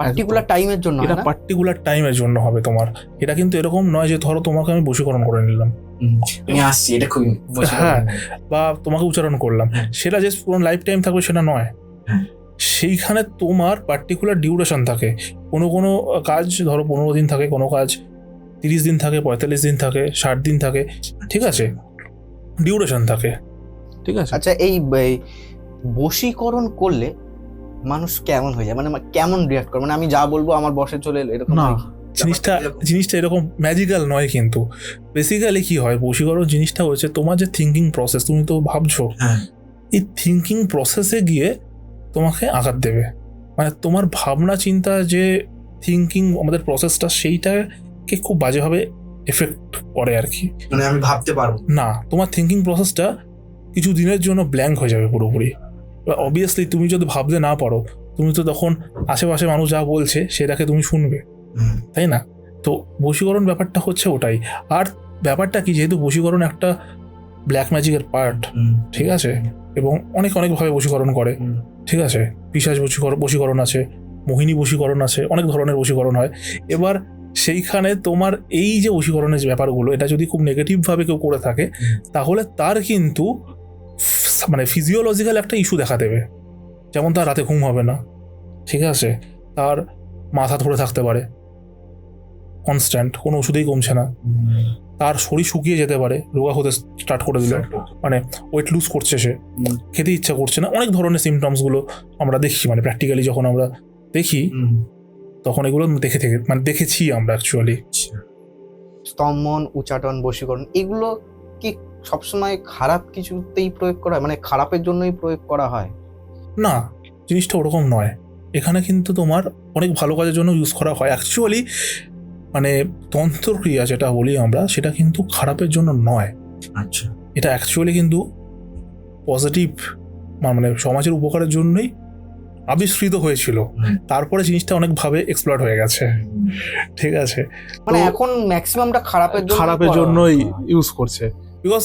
পার্টিকুলার টাইমের জন্য এটা হয় না? পার্টিকুলার টাইমের জন্য হবে তোমার। এটা কিন্তু এরকম নয় যে ধরো তোমাকে আমি বশীকরণ করে নিলাম, আমি আসছি, এটা খুবই হ্যাঁ, বা তোমাকে উচ্চারণ করলাম, হ্যাঁ। সেটা যে পুরো লাইফ টাইম থাকবে সেটা নয়। হ্যাঁ। সেইখানে তোমার পার্টিকুলার ডিউরেশন থাকে। কোনো কোনো কাজ ধরো 15 দিন থাকে, কোনো কাজ 30 দিন থাকে, 45 দিন থাকে, 60 দিন থাকে। ঠিক আছে, ডিউরেশন থাকে। ঠিক আছে। আচ্ছা, এই বশীকরণ করলে মানুষ কেমন হয়ে যায়, মানে কেমন রিয়াক্ট করে? মানে আমি যা বলবো আমার বসে চলে এলো, এরকম না, হয় কি? জিনিসটা এরকম ম্যাজিক্যাল নয় কিন্তু। বেসিক্যালি কি হয়, বশীকরণ জিনিসটা হচ্ছে তোমার যে থিঙ্কিং প্রসেস, তুমি তো ভাবছো, হ্যাঁ, এই থিঙ্কিং প্রসেসে গিয়ে তোমাকে আঘাত দেবে। মানে তোমার ভাবনা চিন্তা যে থিঙ্কিং আমাদের প্রসেসটা, সেইটাকে খুব বাজেভাবে এফেক্ট করে আর কি। মানে আমি ভাবতে পারবো না, তোমার থিঙ্কিং প্রসেসটা কিছু দিনের জন্য ব্ল্যাঙ্ক হয়ে যাবে পুরোপুরি। এবার অবভিয়াসলি তুমি যদি ভাবতে না পারো, তুমি তো তখন আশেপাশে মানুষ যা বলছে সেটাকে তুমি শুনবে, তাই না? তো বশীকরণ ব্যাপারটা হচ্ছে ওটাই। আর ব্যাপারটা কি, যেহেতু বশীকরণ একটা ব্ল্যাক ম্যাজিকের পার্ট, ঠিক আছে, এবং অনেকভাবে বশীকরণ করে। ঠিক আছে, পিশাচ বশীকরণ আছে, মোহিনী বশীকরণ আছে, অনেক ধরনের বশীকরণ হয়। এবার সেইখানে তোমার এই যে বশীকরণের যে ব্যাপারগুলো, এটা যদি খুব নেগেটিভভাবে কেউ করে থাকে, তাহলে তার কিন্তু মানে ফিজিওলজিক্যাল একটা ইস্যু দেখা দেবে। যেমন তার রাতে ঘুম হবে না, ঠিক আছে, তার মাথা ধরে থাকতে পারে কনস্ট্যান্ট, কোনো ওষুধেই কমছে না, তার শরীর শুকিয়ে যেতে পারে, রোগা হতে স্টার্ট করে দিল, মানে ওয়েট লুজ করছে, সে খেতে ইচ্ছা করছে না, অনেক ধরনের সিমটমসগুলো আমরা দেখি, মানে প্র্যাকটিক্যালি যখন আমরা দেখি তখন এগুলো দেখেছি আমরা অ্যাকচুয়ালি। স্তম্ভন, উচাটন, বশীকরণ, এগুলো কি সবসময় খারাপ কিছুতেই প্রয়োগ করা হয়, মানে খারাপের জন্যই প্রয়োগ করা হয়? না, জিনিসটা ওরকম নয়। এখানে কিন্তু তোমার অনেক ভালো কাজের জন্য ইউজ করা হয় অ্যাকচুয়ালি। মানে তন্ত্রক্রিয়া যেটা বলি আমরা, সেটা কিন্তু খারাপের জন্য নয়। আচ্ছা, এটা অ্যাকচুয়ালি কিন্তু পজিটিভ, মানে সমাজের উপকারের জন্যই আবিষ্কৃত হয়েছিল। তারপরে জিনিসটা অনেকভাবে এক্সপ্লয়েট হয়ে গেছে। ঠিক আছে, মানে তো এখন ম্যাক্সিমামটা খারাপের জন্যই ইউজ করছে। বিকজ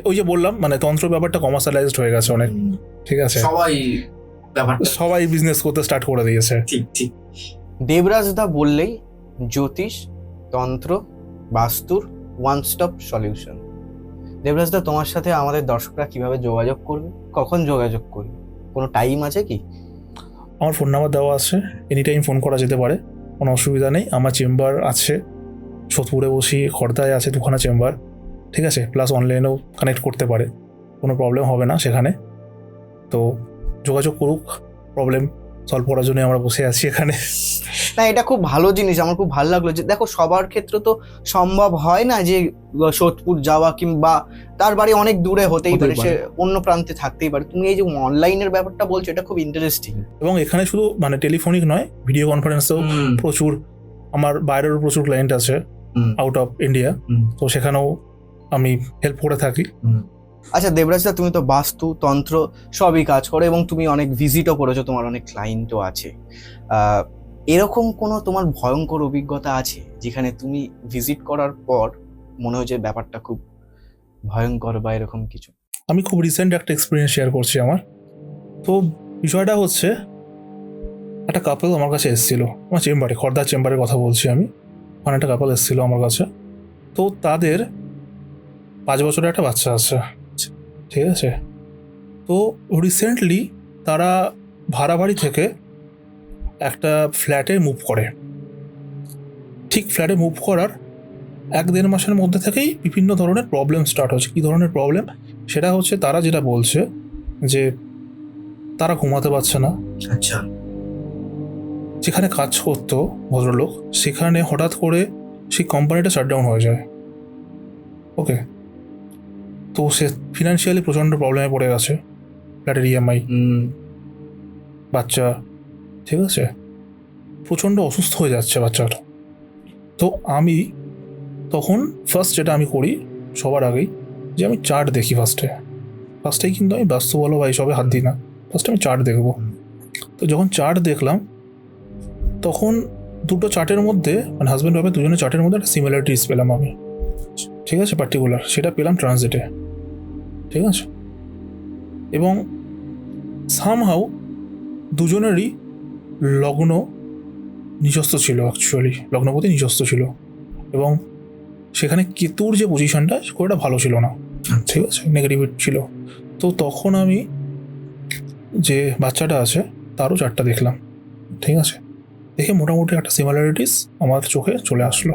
ওই যে বললাম, মানে তন্ত্র ব্যাপারটা কমার্শিয়ালাইজড হয়ে গেছে অনেক। ঠিক আছে, সবাই বিজনেস করতে স্টার্ট করে দিয়েছে। ঠিক ঠিক। দেবরাজ দা বললেই জ্যোতিষ, তন্ত্র, বাস্তুর ওয়ান স্টপ সলিউশন। দেবরাজ দা, তোমার সাথে আমাদের দর্শকরা কিভাবে যোগাযোগ করবে, কখন যোগাযোগ করবে, কোনো টাইম আছে কি? আমার ফোন নাম্বার দেওয়া আছে, এনি টাইম ফোন করা যেতে পারে, কোনো অসুবিধা নেই। আমার চেম্বার আছে সোদপুরে বসি, খড়দায় আছে 2খানা চেম্বার। ঠিক আছে, প্লাস অনলাইনেও কানেক্ট করতে পারে, কোনো প্রবলেম হবে না সেখানে। তো যোগাযোগ করুক, প্রবলেম সলভ করার জন্য আমরা বসে আছি এখানে। না, এটা খুব ভালো জিনিস, আমার খুব ভালো লাগলো যে দেখো সবার ক্ষেত্রে তো সম্ভব হয় না যে সোদপুর যাওয়া, কিংবা তার বাড়ি অনেক দূরে হতেই পারে, সে অন্য প্রান্তে থাকতেই পারে। তুমি এই যে অনলাইনের ব্যাপারটা বলছো, এটা খুব ইন্টারেস্টিং। এবং এখানে শুধু মানে টেলিফোনিক নয়, ভিডিও কনফারেন্সেও প্রচুর, আমার বাইরেরও প্রচুর ক্লায়েন্ট আছে আউট অফ ইন্ডিয়া, তো সেখানেও আমি হেল্প করে থাকি। আচ্ছা দেবরাজ দা, তুমি তো বাস্তু তন্ত্র সবই কাজ করো এবং তুমি অনেক ভিজিটও করেছো, তোমার অনেক ক্লায়েন্টও আছে। এরকম কোনো তোমার ভয়ঙ্কর অভিজ্ঞতা আছে যেখানে তুমি ভিজিট করার পর মনে হয় যে ব্যাপারটা খুব ভয়ঙ্কর বা এরকম কিছু? আমি খুব রিসেন্ট একটা এক্সপিরিয়েন্স শেয়ার করছি আমার। তো বিষয়টা হচ্ছে, একটা কাপল আমার কাছে এসেছিল আমার চেম্বারে, খর্দার চেম্বারের কথা বলছি আমি। ওখানে একটা কাপল এসেছিল আমার কাছে। তো তাদের 5 বছরের একটা বাচ্চা আছে, ঠিক আছে। তো রিসেন্টলি তারা ভাড়া বাড়ি থেকে একটা ফ্ল্যাটে মুভ করে। ঠিক ফ্ল্যাটে মুভ করার 1-1.5 মাসের মধ্যে থেকেই বিভিন্ন ধরনের প্রবলেম স্টার্ট হচ্ছে। কী ধরনের প্রবলেম? সেটা হচ্ছে তারা যেটা বলছে যে তারা ঘুমাতে পারছে না। আচ্ছা। যেখানে কাজ করতো ভদ্রলোক, সেখানে হঠাৎ করে সেই কোম্পানিটা শাটডাউন হয়ে যায়। ওকে, তো সে ফিনান্সিয়ালি প্রচণ্ড প্রবলেমে পড়ে গেছে। ফ্ল্যাটের ইএমআই, বাচ্চা, ঠিক আছে, প্রচণ্ড অসুস্থ হয়ে যাচ্ছে বাচ্চাটা। তো আমি তখন ফার্স্ট যেটা আমি করি সবার আগেই, যে আমি চার্ট দেখি ফার্স্টেই কিন্তু আমি বাস্তু বলো বা এইসবে হাত দিই না, ফার্স্টে আমি চার্ট দেখবো। তো যখন চার্ট দেখলাম, তখন দুটো চার্টের মধ্যে, মানে হাজব্যান্ড ওয়াইফের দুজনের চার্টের মধ্যে একটা সিমিলারিটিস পেলাম আমি, ঠিক আছে, পার্টিকুলার। সেটা পেলাম ট্রানজিটে, ঠিক আছে। এবং সামহাউ দুজনেরই লগ্ন নিজস্ব ছিল, অ্যাকচুয়ালি লগ্নপতি নিজস্ব ছিল, এবং সেখানে কেতুর যে পজিশনটা খুব একটা ভালো ছিল না, ঠিক আছে, নেগেটিভ ছিল। তো তখন আমি যে বাচ্চাটা আছে তারও চারটা দেখলাম, ঠিক আছে। দেখে মোটামুটি একটা সিমিলারিটিস আমার চোখে চলে আসলো।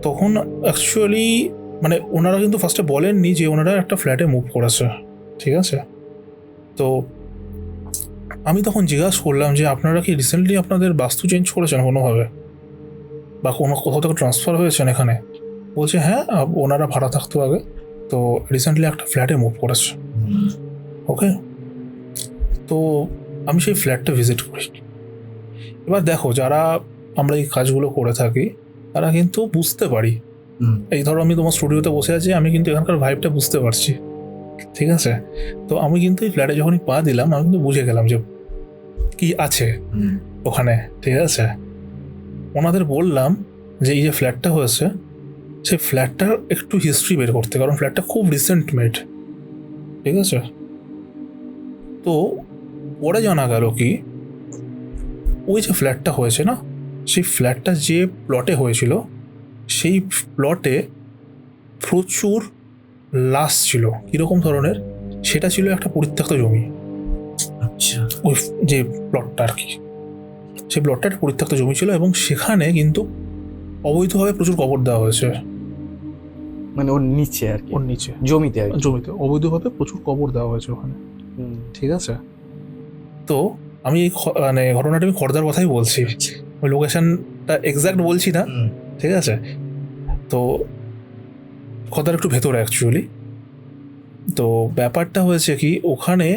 তখন অ্যাকচুয়ালি মানে ওনারা কিন্তু ফার্স্টে বলেননি যে ওনারা একটা ফ্ল্যাটে মুভ করেছে, ঠিক আছে। তো আমি তখন জিজ্ঞাসা করলাম যে আপনারা কি রিসেন্টলি আপনাদের বাস্তু চেঞ্জ করেছেন কোনোভাবে, বা কোনো কোথাও থেকে ট্রান্সফার হয়েছেন এখানে? বলছে হ্যাঁ, ওনারা ভাড়া থাকতো আগে, তো রিসেন্টলি একটা ফ্ল্যাটে মুভ করেছে। ওকে, তো আমি সেই ফ্ল্যাটটা ভিজিট করি। এবার দেখো, যারা আমরা এই কাজগুলো করে থাকি তারা কিন্তু বুঝতে পারি। এই ধরো আমি তোমার স্টুডিওতে বসে আছি, আমি কিন্তু এখানকার ভাইবটা বুঝতে পারছি, ঠিক আছে। তো আমি কিন্তু এই ফ্ল্যাটে যখনই পা দিলাম, আমি কিন্তু বুঝে গেলাম যে কি আছে ওখানে, ঠিক আছে। ওনাদের বললাম যে এই যে ফ্ল্যাটটা হয়েছে, সেই ফ্ল্যাটটার একটু হিস্ট্রি বের করতে, কারণ ফ্ল্যাটটা খুব রিসেন্ট মেড, ঠিক আছে। তো পরে জানা গেল কি, ওই যে ফ্ল্যাটটা হয়েছে না, সেই ফ্ল্যাটটা যে প্লটে হয়েছিল, সেই প্লটে প্রচুর লাশ ছিল। কীরকম ধরনের? সেটা ছিল একটা পরিত্যক্ত জমি। আচ্ছা। ওই যে প্লটটা আর কি, সেই প্লটটা একটা পরিত্যক্ত জমি ছিল, এবং সেখানে কিন্তু অবৈধভাবে প্রচুর কবর দেওয়া হয়েছে। মানে ওর নিচে আর কি, ওর নিচে জমিতে আর কি। জমিতে অবৈধভাবে প্রচুর কবর দেওয়া হয়েছে ওখানে, ঠিক আছে। তো আমি এই মানে ঘটনাটা আমি খর্দার কথাই বলছি, ওই লোকেশনটা এক্স্যাক্ট বলছি না, ঠিক আছে। তো খর্দার একটু ভেতরে অ্যাকচুয়ালি। তো ব্যাপারটা হয়েছে কি, ওখানে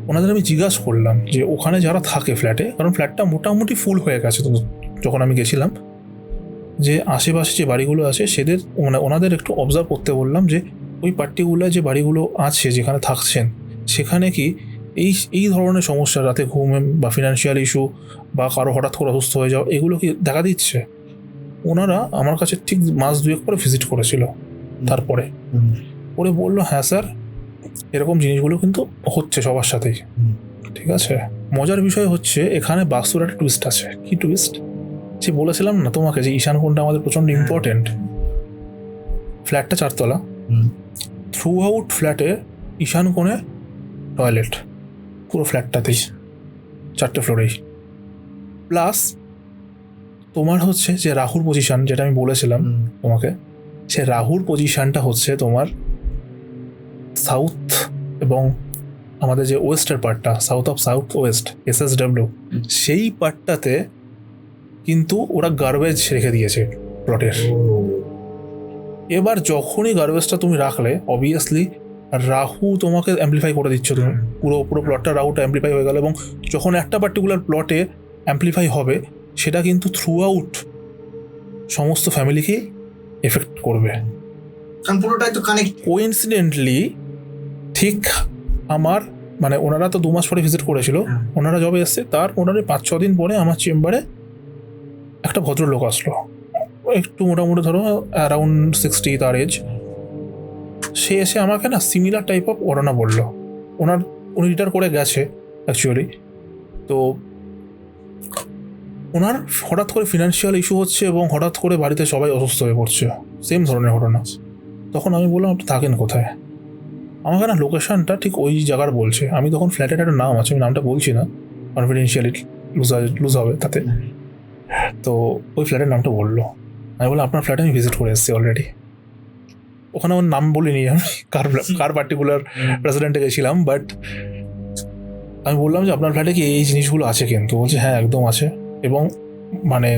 ওনাদের আমি জিজ্ঞাসা করলাম যে ওখানে যারা থাকে ফ্ল্যাটে, কারণ ফ্ল্যাটটা মোটামুটি ফুল হয়ে গেছে তো যখন আমি গেছিলাম, যে আশেপাশে যে বাড়িগুলো আছে সেদের মানে ওনাদের একটু অবজার্ভ করতে বললাম যে ওই পার্টিকুলার যে বাড়িগুলো আছে যেখানে থাকছেন, সেখানে কি এই ধরনের সমস্যা, রাতে ঘুম বা ফিনান্সিয়াল ইস্যু বা কারো হঠাৎ করে অসুস্থ হয়ে যাওয়া, এগুলো কি দেখা দিচ্ছে? ওনারা আমার কাছে ঠিক মাস 2 পরে ভিজিট করেছিল। তারপরে ওরে বললো হ্যাঁ স্যার, এরকম জিনিসগুলো কিন্তু হচ্ছে সবার সাথেই, ঠিক আছে। মজার বিষয় হচ্ছে এখানে বাস্তুর একটা টুইস্ট আছে। কি টুইস্ট? সে বলেছিলাম না তোমাকে যে ঈশান কোণটা আমাদের প্রচণ্ড ইম্পর্টেন্ট। ফ্ল্যাটটা 4 তলা, থ্রু আউট ফ্ল্যাটে ঈশান কোণে টয়লেট, পুরো ফ্ল্যাটটাতেই 4টে ফ্লোরেই। প্লাস তোমার হচ্ছে যে রাহুর পজিশন, যেটা আমি বলেছিলাম তোমাকে, সে রাহুর পজিশনটা হচ্ছে তোমার সাউথ এবং আমাদের যে ওয়েস্টের পার্টটা, সাউথ ওয়েস্ট SSW, সেই পার্টটাতে কিন্তু ওরা গার্বেজ রেখে দিয়েছে প্লটের। এবার যখনই গার্বেজটা তুমি রাখলে অবভিয়াসলি রাহু তোমাকে অ্যাম্পলিফাই করে দিচ্ছ, তুমি পুরো প্লটটা রাহুটা অ্যাম্পলিফাই হয়ে গেল, এবং যখন একটা পার্টিকুলার প্লটে অ্যাম্পলিফাই হবে সেটা কিন্তু থ্রু আউট সমস্ত ফ্যামিলিকে এফেক্ট করবে। কারণ পুরোটাই তো কানেক্ট। কোইন্সিডেন্টলি ঠিক আমার মানে ওনারা তো 2 মাস পরে ভিজিট করেছিল, ওনারা যবে এসছে তার মোটামুটি 5-6 দিন পরে আমার চেম্বারে একটা ভদ্রলোক আসলো, একটু মোটামুটি ধরো অ্যারাউন্ড 60 তার এজ। সে এসে আমাকে না সিমিলার টাইপ অফ ঘটনা বললো। উনি রিটায়ার করে গেছে অ্যাকচুয়ালি। তো ওনার হঠাৎ করে ফিনান্সিয়াল ইস্যু হচ্ছে এবং হঠাৎ করে বাড়িতে সবাই অসুস্থ হয়ে পড়ছে, সেম ধরনের ঘটনা। তখন আমি বললাম আপনি থাকেন কোথায়? আমাকে না লোকেশনটা ঠিক ওই জায়গার বলছে। আমি তখন ফ্ল্যাটের একটা নাম আছে, আমি নামটা বলছি না, কনফিডেন্সিয়ালি লুজ হবে তাতে। তো ওই ফ্ল্যাটের নামটা বললো। আমি বললাম আপনার ফ্ল্যাটে আমি ভিজিট করে এসেছি অলরেডি। ওখানে আমার নাম বলিনি আমি কার পার্টিকুলার রেসিডেন্টে গেছিলাম, বাট আমি বললাম যে আপনার ফ্ল্যাটে কি এই জিনিসগুলো আছে? কিন্তু বলছে হ্যাঁ একদম আছে। এবং মানে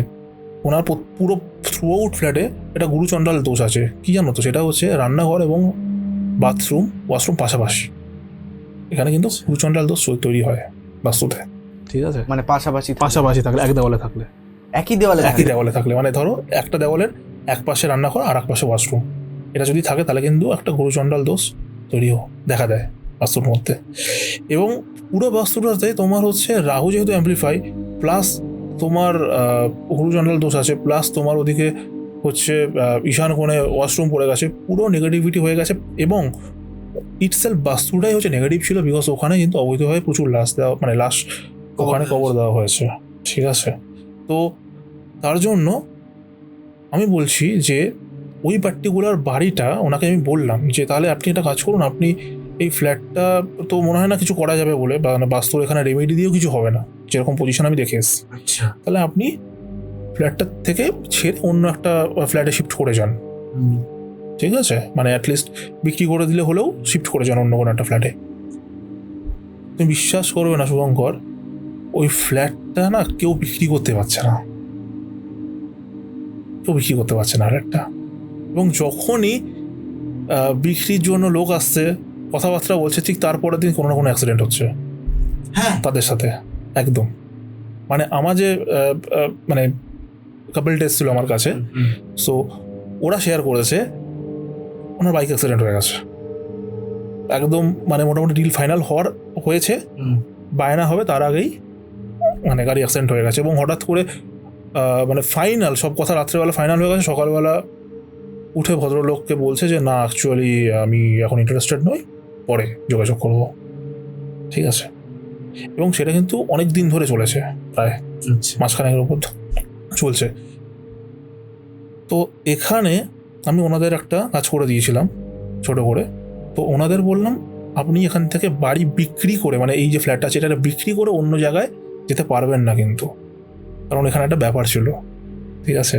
ওনার পুরো থ্রু আউট ফ্ল্যাটে একটা গুরুচণ্ডাল দোষ আছে। কি জানো তো? সেটা হচ্ছে রান্নাঘর এবং বাথরুম ওয়াশরুম পাশাপাশি। এখানে কিন্তু গুরুচণ্ডাল দোষ তৈরি হয় বাস্তুতে, ঠিক আছে? মানে পাশাপাশি থাকলে একই দেওয়ালে থাকলে মানে ধরো একটা দেওয়ালের এক পাশে রান্নাঘর আর এক পাশে ওয়াশরুম, এটা যদি থাকে তাহলে কিন্তু একটা গুরুচণ্ডাল দোষ তৈরিও দেখা দেয় বাস্তুর মধ্যে। এবং পুরো বাস্তুটাতে তোমার হচ্ছে রাহু যেহেতু অ্যাম্পলিফাই, প্লাস তোমার গুরুচণ্ডাল দোষ আছে, প্লাস তোমার ওদিকে হচ্ছে ঈশান কোণে ওয়াশরুম পড়ে গেছে, পুরো নেগেটিভিটি হয়ে গেছে। এবং ইটসেলফ বাস্তুটাই হচ্ছে নেগেটিভ ছিল, বিকজ ওখানে কিন্তু অবৈধভাবে প্রচুর লাশ ওখানে কবর দেওয়া হয়েছে, ঠিক আছে? তো তার জন্য আমি বলছি যে ওই পার্টিকুলার বাড়িটা ওনাকে আমি বললাম যে তাহলে আপনি একটা কাজ করুন, আপনি এই ফ্ল্যাটটা তো মনে হয় না কিছু করা যাবে বলে, বা বাস্তুর এখানে রেমেডি দিয়েও কিছু হবে না, যেরকম পজিশন আমি দেখে এসেছি। আচ্ছা, তাহলে আপনি ফ্ল্যাটটা থেকে ছেড়ে অন্য একটা ফ্ল্যাটে শিফট করে যান, ঠিক আছে? মানে অ্যাটলিস্ট বিক্রি করে দিলে হলেও শিফট করে যান অন্য কোনো একটা ফ্ল্যাটে। তুমি বিশ্বাস করবে না শুভঙ্কর, ওই ফ্ল্যাটটা না কেউ বিক্রি করতে পারছে না, ফ্ল্যাটটা। এবং যখনই বিক্রির জন্য লোক আসছে, কথাবার্তা বলছে, ঠিক তারপরের দিন কোনো না কোনো অ্যাক্সিডেন্ট হচ্ছে হ্যাঁ তাদের সাথে একদম। মানে আমার যে মানে কাপল টেস্ট ছিল আমার কাছে, সো ওরা শেয়ার করেছে ওনার বাইক অ্যাক্সিডেন্ট হয়ে গেছে একদম। মানে মোটামুটি ডিল ফাইনাল হয়েছে, বায়না হবে তার আগেই মানে গাড়ি অ্যাক্সিডেন্ট হয়ে গেছে। এবং হঠাৎ করে মানে ফাইনাল সব কথা রাত্রেবেলা ফাইনাল হয়ে গেছে, সকালবেলা উঠে ভদ্রলোককে বলছে যে না অ্যাকচুয়ালি আমি এখন ইন্টারেস্টেড নই, পরে যোগাযোগ করব, ঠিক আছে? এবং সেটা কিন্তু অনেক দিন ধরে চলেছে, প্রায় মাঝখানের উপর চলছে। তো এখানে আমি ওনাদের একটা কাজ করে দিয়েছিলাম ছোট করে। তো ওনাদের বললাম আপনি এখান থেকে বাড়ি বিক্রি করে, মানে এই যে ফ্ল্যাটটা আছে এটা বিক্রি করে অন্য জায়গায় যেতে পারবেন না কিন্তু, কারণ এখানে একটা ব্যাপার ছিল, ঠিক আছে?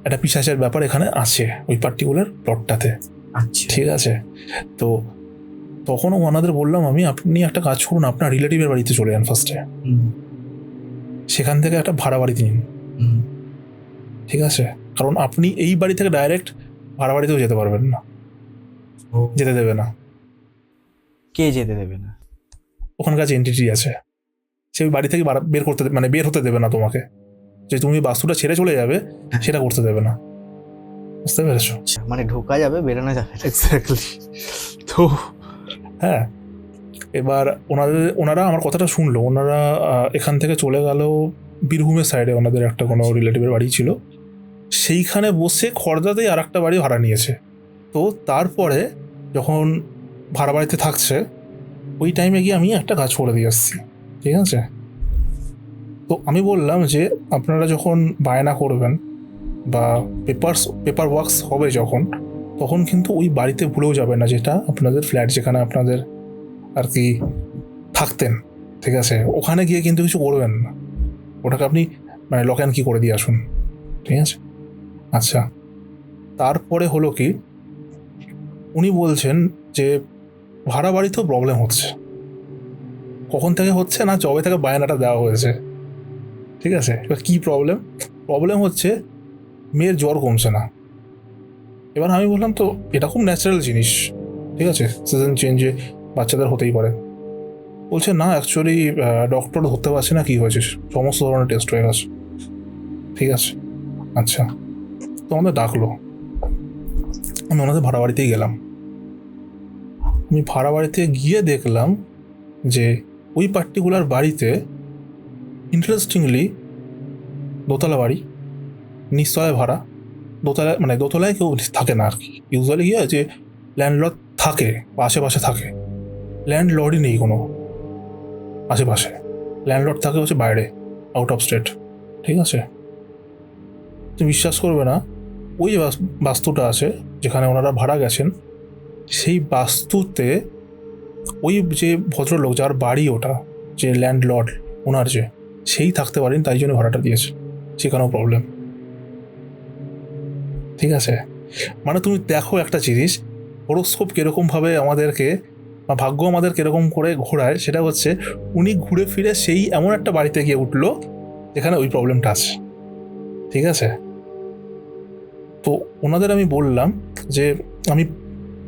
একটা পিশাচের ব্যাপার এখানে আছে ওই পার্টিকুলার প্লটটাতে, ঠিক আছে? তো তখন ওনাদের বললাম আমি আপনি একটা কাজ করুন, আপনার রিলেটিভের বাড়িতে চলে যান ফার্স্টে, সেখান থেকে একটা ভাড়া বাড়িতে নিন, ঠিক আছে? কারণ আপনি এই বাড়ি থেকে ডাইরেক্ট ভাড়া বাড়িতেও যেতে পারবেন না, যেতে দেবে না। কে যেতে দেবে না? ওখানকার যে এন্টিটি আছে সেই বাড়ি থেকে বের হতে দেবে না তোমাকে, যে তুমি বাস্তুটা ছেড়ে চলে যাবে সেটা করতে দেবে না, বুঝতে পেরেছো? মানে ঢোকা যাবে বেরোনো যাবে। এক্স্যাক্টলি। তো হ্যাঁ, এবার ওনারা আমার কথাটা শুনলো। ওনারা এখান থেকে চলে গেল বীরভূমের সাইডে, ওনাদের একটা কোনো রিলেটিভের বাড়ি ছিল, সেইখানে বসে খড়দাতেই আর একটা বাড়ি ভাড়া নিয়েছে। তো তারপরে যখন ভাড়া বাড়িতে থাকছে ওই টাইমে গিয়ে আমি একটা কাজ করে দিয়ে আসছি, ঠিক আছে? তো আমি বললাম যে আপনারা যখন বায়না করবেন বা পেপার ওয়ার্কস হবে তখন কিন্তু ওই বাড়িতে ভুলেও যাবেন না, যেটা আপনাদের ফ্ল্যাট যেখানে আপনাদের আর কি থাকতেন, ঠিক আছে? ওখানে গিয়ে কিন্তু কিছু করবেন না, ওটাকে আপনি মানে লক অ্যান্ড কি করে দিয়ে আসুন, ঠিক আছে? আচ্ছা, তারপরে হলো কি উনি বলছেন যে ভাড়া বাড়িতেও প্রবলেম হচ্ছে। কখন থেকে হচ্ছে না, যবে থেকে বায়নাটা দেওয়া হয়েছে। ঠিক আছে, এবার কী প্রবলেম হচ্ছে মেয়ের জ্বর কমছে না। এবার আমি বললাম তো এটা খুব ন্যাচারাল জিনিস, ঠিক আছে, সিজন চেঞ্জে বাচ্চাদের হতেই পারে। বলছে না, অ্যাকচুয়ালি ডক্টর ধরতে পারছে না কী হয়েছে, সমস্ত ধরনের টেস্ট হয়ে গেছে। ঠিক আছে, আচ্ছা, তো আমাদের ডাকলো, আমি ওনাদের ভাড়া বাড়িতেই গেলাম। আমি ভাড়া বাড়িতে গিয়ে দেখলাম যে ওই পার্টিকুলার বাড়িতে ইন্টারেস্টিংলি দোতলা বাড়ি, নিচতলায় ভাড়া, দোতলায় মানে দোতলায় কেউ থাকে না আর কি। ইউজুয়ালি কী হয় যে ল্যান্ডলর্ড থাকে বা আশেপাশে থাকে, ল্যান্ডলর্ডই নেই কোনো আশেপাশে, ল্যান্ডলর্ড থাকে হচ্ছে বাইরে, আউট অফ স্টেট। ঠিক আছে, তুমি বিশ্বাস করবে না, ওই যে বাস্তুটা আছে যেখানে ওনারা ভাড়া গেছেন, সেই বাস্তুতে ওই যে ভদ্রলোক যার বাড়ি ওটা, যে ল্যান্ডলর্ড ওনার যে, সেই থাকতে পারেন, তাই জন্য ভাড়াটা দিয়েছে, সেখানেও প্রবলেম। ঠিক আছে, মানে তুমি দেখো একটা জিনিস, হরোস্কোপ কীরকমভাবে আমাদেরকে বা ভাগ্য আমাদের কীরকম করে ঘোরায়, সেটা হচ্ছে উনি ঘুরে ফিরে সেই এমন একটা বাড়িতে গিয়ে উঠলো যেখানে ওই প্রবলেমটা আছে। ঠিক আছে, তো ওনাদের আমি বললাম যে আমি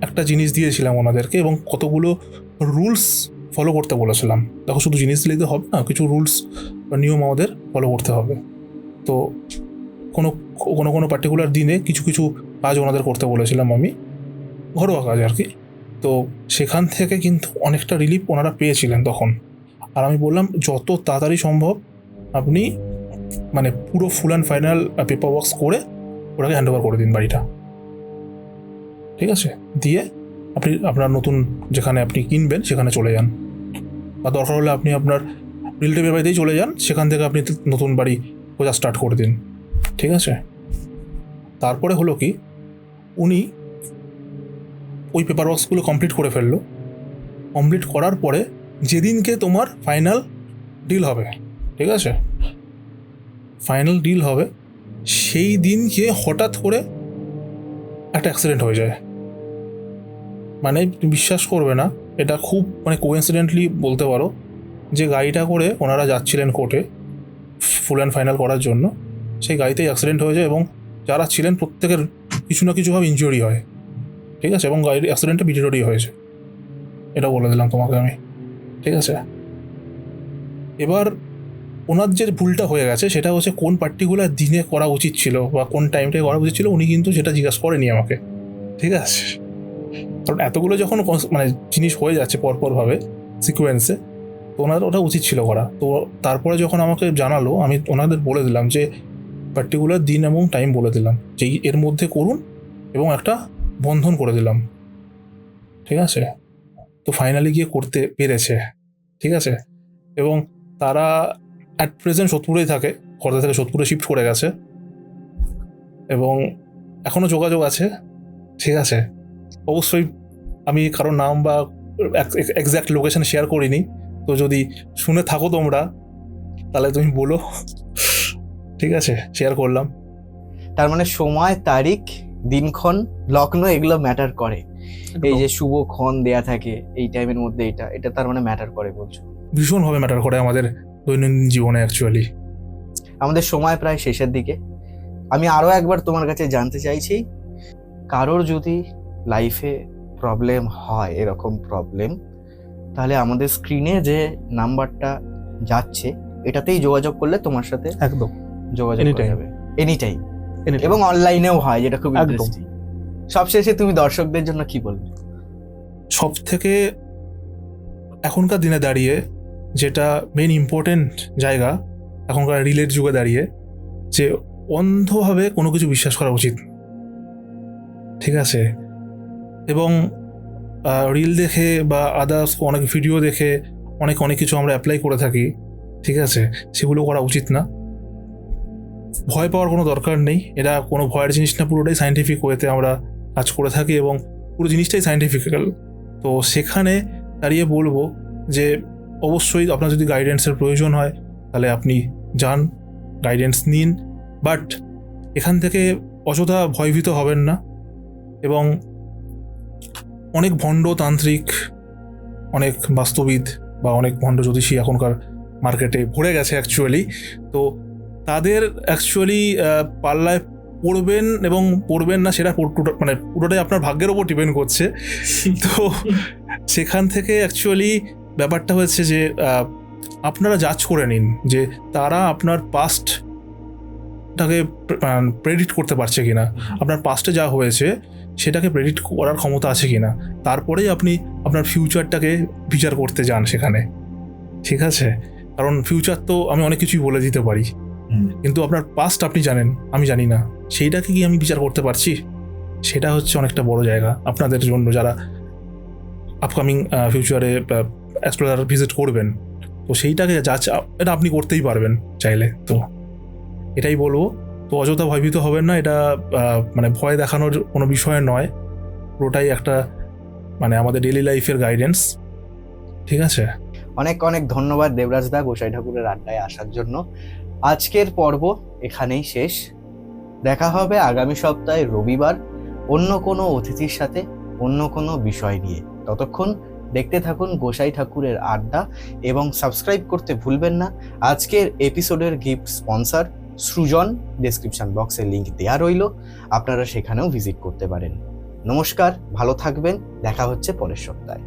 একটা জিনিস দিয়েছিলাম ওনাদেরকে এবং কতগুলো রুলস ফলো করতে বলেছিলাম। দেখো, শুধু জিনিস দিলেই তো হবে না, কিছু রুলস বা নিয়ম আমাদের ফলো করতে হবে। তো কোনো কোনো কোনো পার্টিকুলার দিনে কিছু কিছু কাজ ওনাদের করতে বলেছিলাম আমি, ঘরোয়া কাজ আর কি। তো সেখান থেকে কিন্তু অনেকটা রিলিফ ওনারা পেয়েছিলেন তখন। আর আমি বললাম যত তাড়াতাড়ি সম্ভব আপনি মানে পুরো full and final paper works করে ওটাকে হ্যান্ড ওভার করে দিন বাড়িটা। ঠিক আছে, দিয়ে আপনি আপনার নতুন যেখানে আপনি কিনবেন সেখানে চলে যান, বা দরকার হলে আপনি আপনার রিলেটিভের বাড়িতেই চলে যান, সেখান থেকে আপনি নতুন বাড়ি খোঁজা স্টার্ট করে দিন। ঠিক আছে, তারপরে হলো কি, উনি ওই পেপার ওয়ার্কসগুলো কমপ্লিট করে ফেললো। কমপ্লিট করার পরে যেদিনকে তোমার ফাইনাল ডিল হবে, ঠিক আছে, ফাইনাল ডিল হবে, সেই দিনকে হঠাৎ করে একটা অ্যাক্সিডেন্ট হয়ে যায়। মানে বিশ্বাস করবে না, এটা খুব মানে কোইন্সিডেন্টলি বলতে পারো, যে গাড়িটা করে ওনারা যাচ্ছিলেন কোর্টে ফুল অ্যান্ড ফাইনাল করার জন্য, সেই গাড়িতেই অ্যাক্সিডেন্ট হয়ে যায় এবং যারা ছিলেন প্রত্যেকের কিছু না কিছুভাবে ইনজুরি হয়। ঠিক আছে, এবং গাড়ির অ্যাক্সিডেন্টে বিডিডি হয়েছে, এটা বলে দিলাম তোমাকে আমি। ঠিক আছে, এবার ওনার যে ভুলটা হয়ে গেছে সেটা হচ্ছে কোন পার্টিকুলার দিনে করা উচিত ছিল বা কোন টাইমটায় করা উচিত ছিল, উনি কিন্তু সেটা জিজ্ঞাসা করেনি আমাকে। ঠিক আছে, কারণ এতগুলো যখন মানে জিনিস হয়ে যাচ্ছে পরপরভাবে সিকোয়েন্সে, তো ওনাদের ওটা উচিত ছিল করা। তো তারপরে যখন আমাকে জানালো, আমি ওনাদের বলে দিলাম যে পার্টিকুলার দিন এবং টাইম বলে দিলাম যে এর মধ্যে করুন, এবং একটা বন্ধন করে দিলাম। ঠিক আছে, তো ফাইনালি গিয়ে করতে পেরেছে। ঠিক আছে, এবং তারা অ্যাট প্রেজেন্ট সোদপুরেই থাকে, খড়দা থেকে সোদপুরে শিফট করে গেছে এবং এখনও যোগাযোগ আছে। ঠিক আছে, অবশ্যই আমি কারোর নাম বা এক্স্যাক্ট লোকেশন শেয়ার করিনি, তো যদি শুনে থাকো তোমরা তাহলে তুমি বলো। ঠিক আছে, শেয়ার করলাম। তার মানে সময়, তারিখ, দিনক্ষণ, লগ্ন এগুলো ম্যাটার করে। এই যে শুভক্ষণ দেয়া থাকে এই টাইমের মধ্যে, এটা তার মানে ম্যাটার করে বলছো? ভীষণভাবে ম্যাটার করে আমাদের দৈনন্দিন জীবনে। অ্যাকচুয়ালি আমাদের সময় প্রায় শেষের দিকে। আমি আরও একবার তোমার কাছে জানতে চাইছি, কারোর যদি লাইফে প্রবলেম হয়, এরকম প্রবলেম, তাহলে আমাদের স্ক্রিনে যে নাম্বারটা যাচ্ছে এটাতেই যোগাযোগ করলে তোমার সাথে একদম যোগাযোগ করা যাবে এনি টাইম, Anytime. এবং অনলাইনেও হয়, যেটা খুব একদম। ইন্টারেস্টিং। সবশেষে তুমি দর্শকদের জন্য কি বলবে? সব থেকে এখনকার দিনে দাঁড়িয়ে যেটা মেন ইম্পর্টেন্ট জায়গা এখনকার রিলেট যুগে দাঁড়িয়ে, যে অন্ধভাবে কোনো কিছু বিশ্বাস করা উচিত। ঠিক আছে, এবং রিল দেখে বা আদার্স অনেক ভিডিও দেখে অনেক কিছু আমরা অ্যাপ্লাই করে থাকি। ঠিক আছে, সেগুলো করা উচিত না। ভয় পাওয়ার কোনো দরকার নেই, এটা কোনো ভয়ের জিনিস না, পুরোটাই সায়েন্টিফিক ওয়েতে আমরা কাজ করে থাকি এবং পুরো জিনিসটাই সায়েন্টিফিক্যাল। তো সেখানে দাঁড়িয়ে বলবো যে অবশ্যই আপনার যদি গাইডেন্সের প্রয়োজন হয় তাহলে আপনি যান, গাইডেন্স নিন, বাট এখান থেকে অযথা ভয়ভীত হবেন না। এবং অনেক ভণ্ড তান্ত্রিক অনেক বাস্তুবিদ বা অনেক ভণ্ড জ্যোতিষী এখনকার মার্কেটে ভরে গেছে অ্যাকচুয়ালি। তো তাদের অ্যাকচুয়ালি পাল্লায় পড়বেন এবং পড়বেন না সেটা মানে পুরোটাই আপনার ভাগ্যের ওপর ডিপেন্ড করছে। তো সেখান থেকে অ্যাকচুয়ালি ব্যাপারটা হচ্ছে যে আপনারা জাজ করে নিন যে তারা আপনার পাস্টটাকে প্রেডিক্ট করতে পারছে কিনা, আপনার পাস্টে যা হয়েছে সেটাকে প্রেডিক্ট করার ক্ষমতা আছে কিনা, তারপরেই আপনি আপনার ফিউচারটাকে বিচার করতে যান সেখানে, ঠিক আছে? কারণ ফিউচার তো আমি অনেক কিছুই বলে দিতে পারি, কিন্তু আপনার পাস্ট আপনি জানেন, আমি জানি না, সেইটাকে কি আমি বিচার করতে পারছি? সেটা হচ্ছে অনেকটা বড় জায়গা আপনাদের জন্য যারা আপকামিং ফিউচারে এক্সপ্লোরার ভিজিট করবেন। তো সেইটাকে এটা আপনি করতেই পারবেন চাইলে। তো এটাই বলবো। তো অযথা ভয়ভীত হবেন না, এটা মানে ভয় দেখানোর কোনো বিষয় নয়, পুরোটাই একটা মানে আমাদের ডেইলি লাইফের গাইডেন্স, ঠিক আছে? অনেক অনেক ধন্যবাদ দেবরাজ দা গোসাই ঠাকুরের আড্ডায় আসার জন্য। আজকের পর্ব এখানেই শেষ। দেখা হবে আগামী সপ্তাহে রবিবার অন্য কোনো অতিথির সাথে, অন্য কোনো বিষয় নিয়ে। ততক্ষণ দেখতে থাকুন গোসাই ঠাকুরের আড্ডা এবং সাবস্ক্রাইব করতে ভুলবেন না। আজকের এপিসোডের গিফট স্পন্সর সৃজন, ডেসক্রিপশন বক্সে লিংক দেওয়া রইল, আপনারা সেখানেও ভিজিট করতে পারেন। নমস্কার, ভালো থাকবেন, দেখা হচ্ছে পরের সপ্তাহে।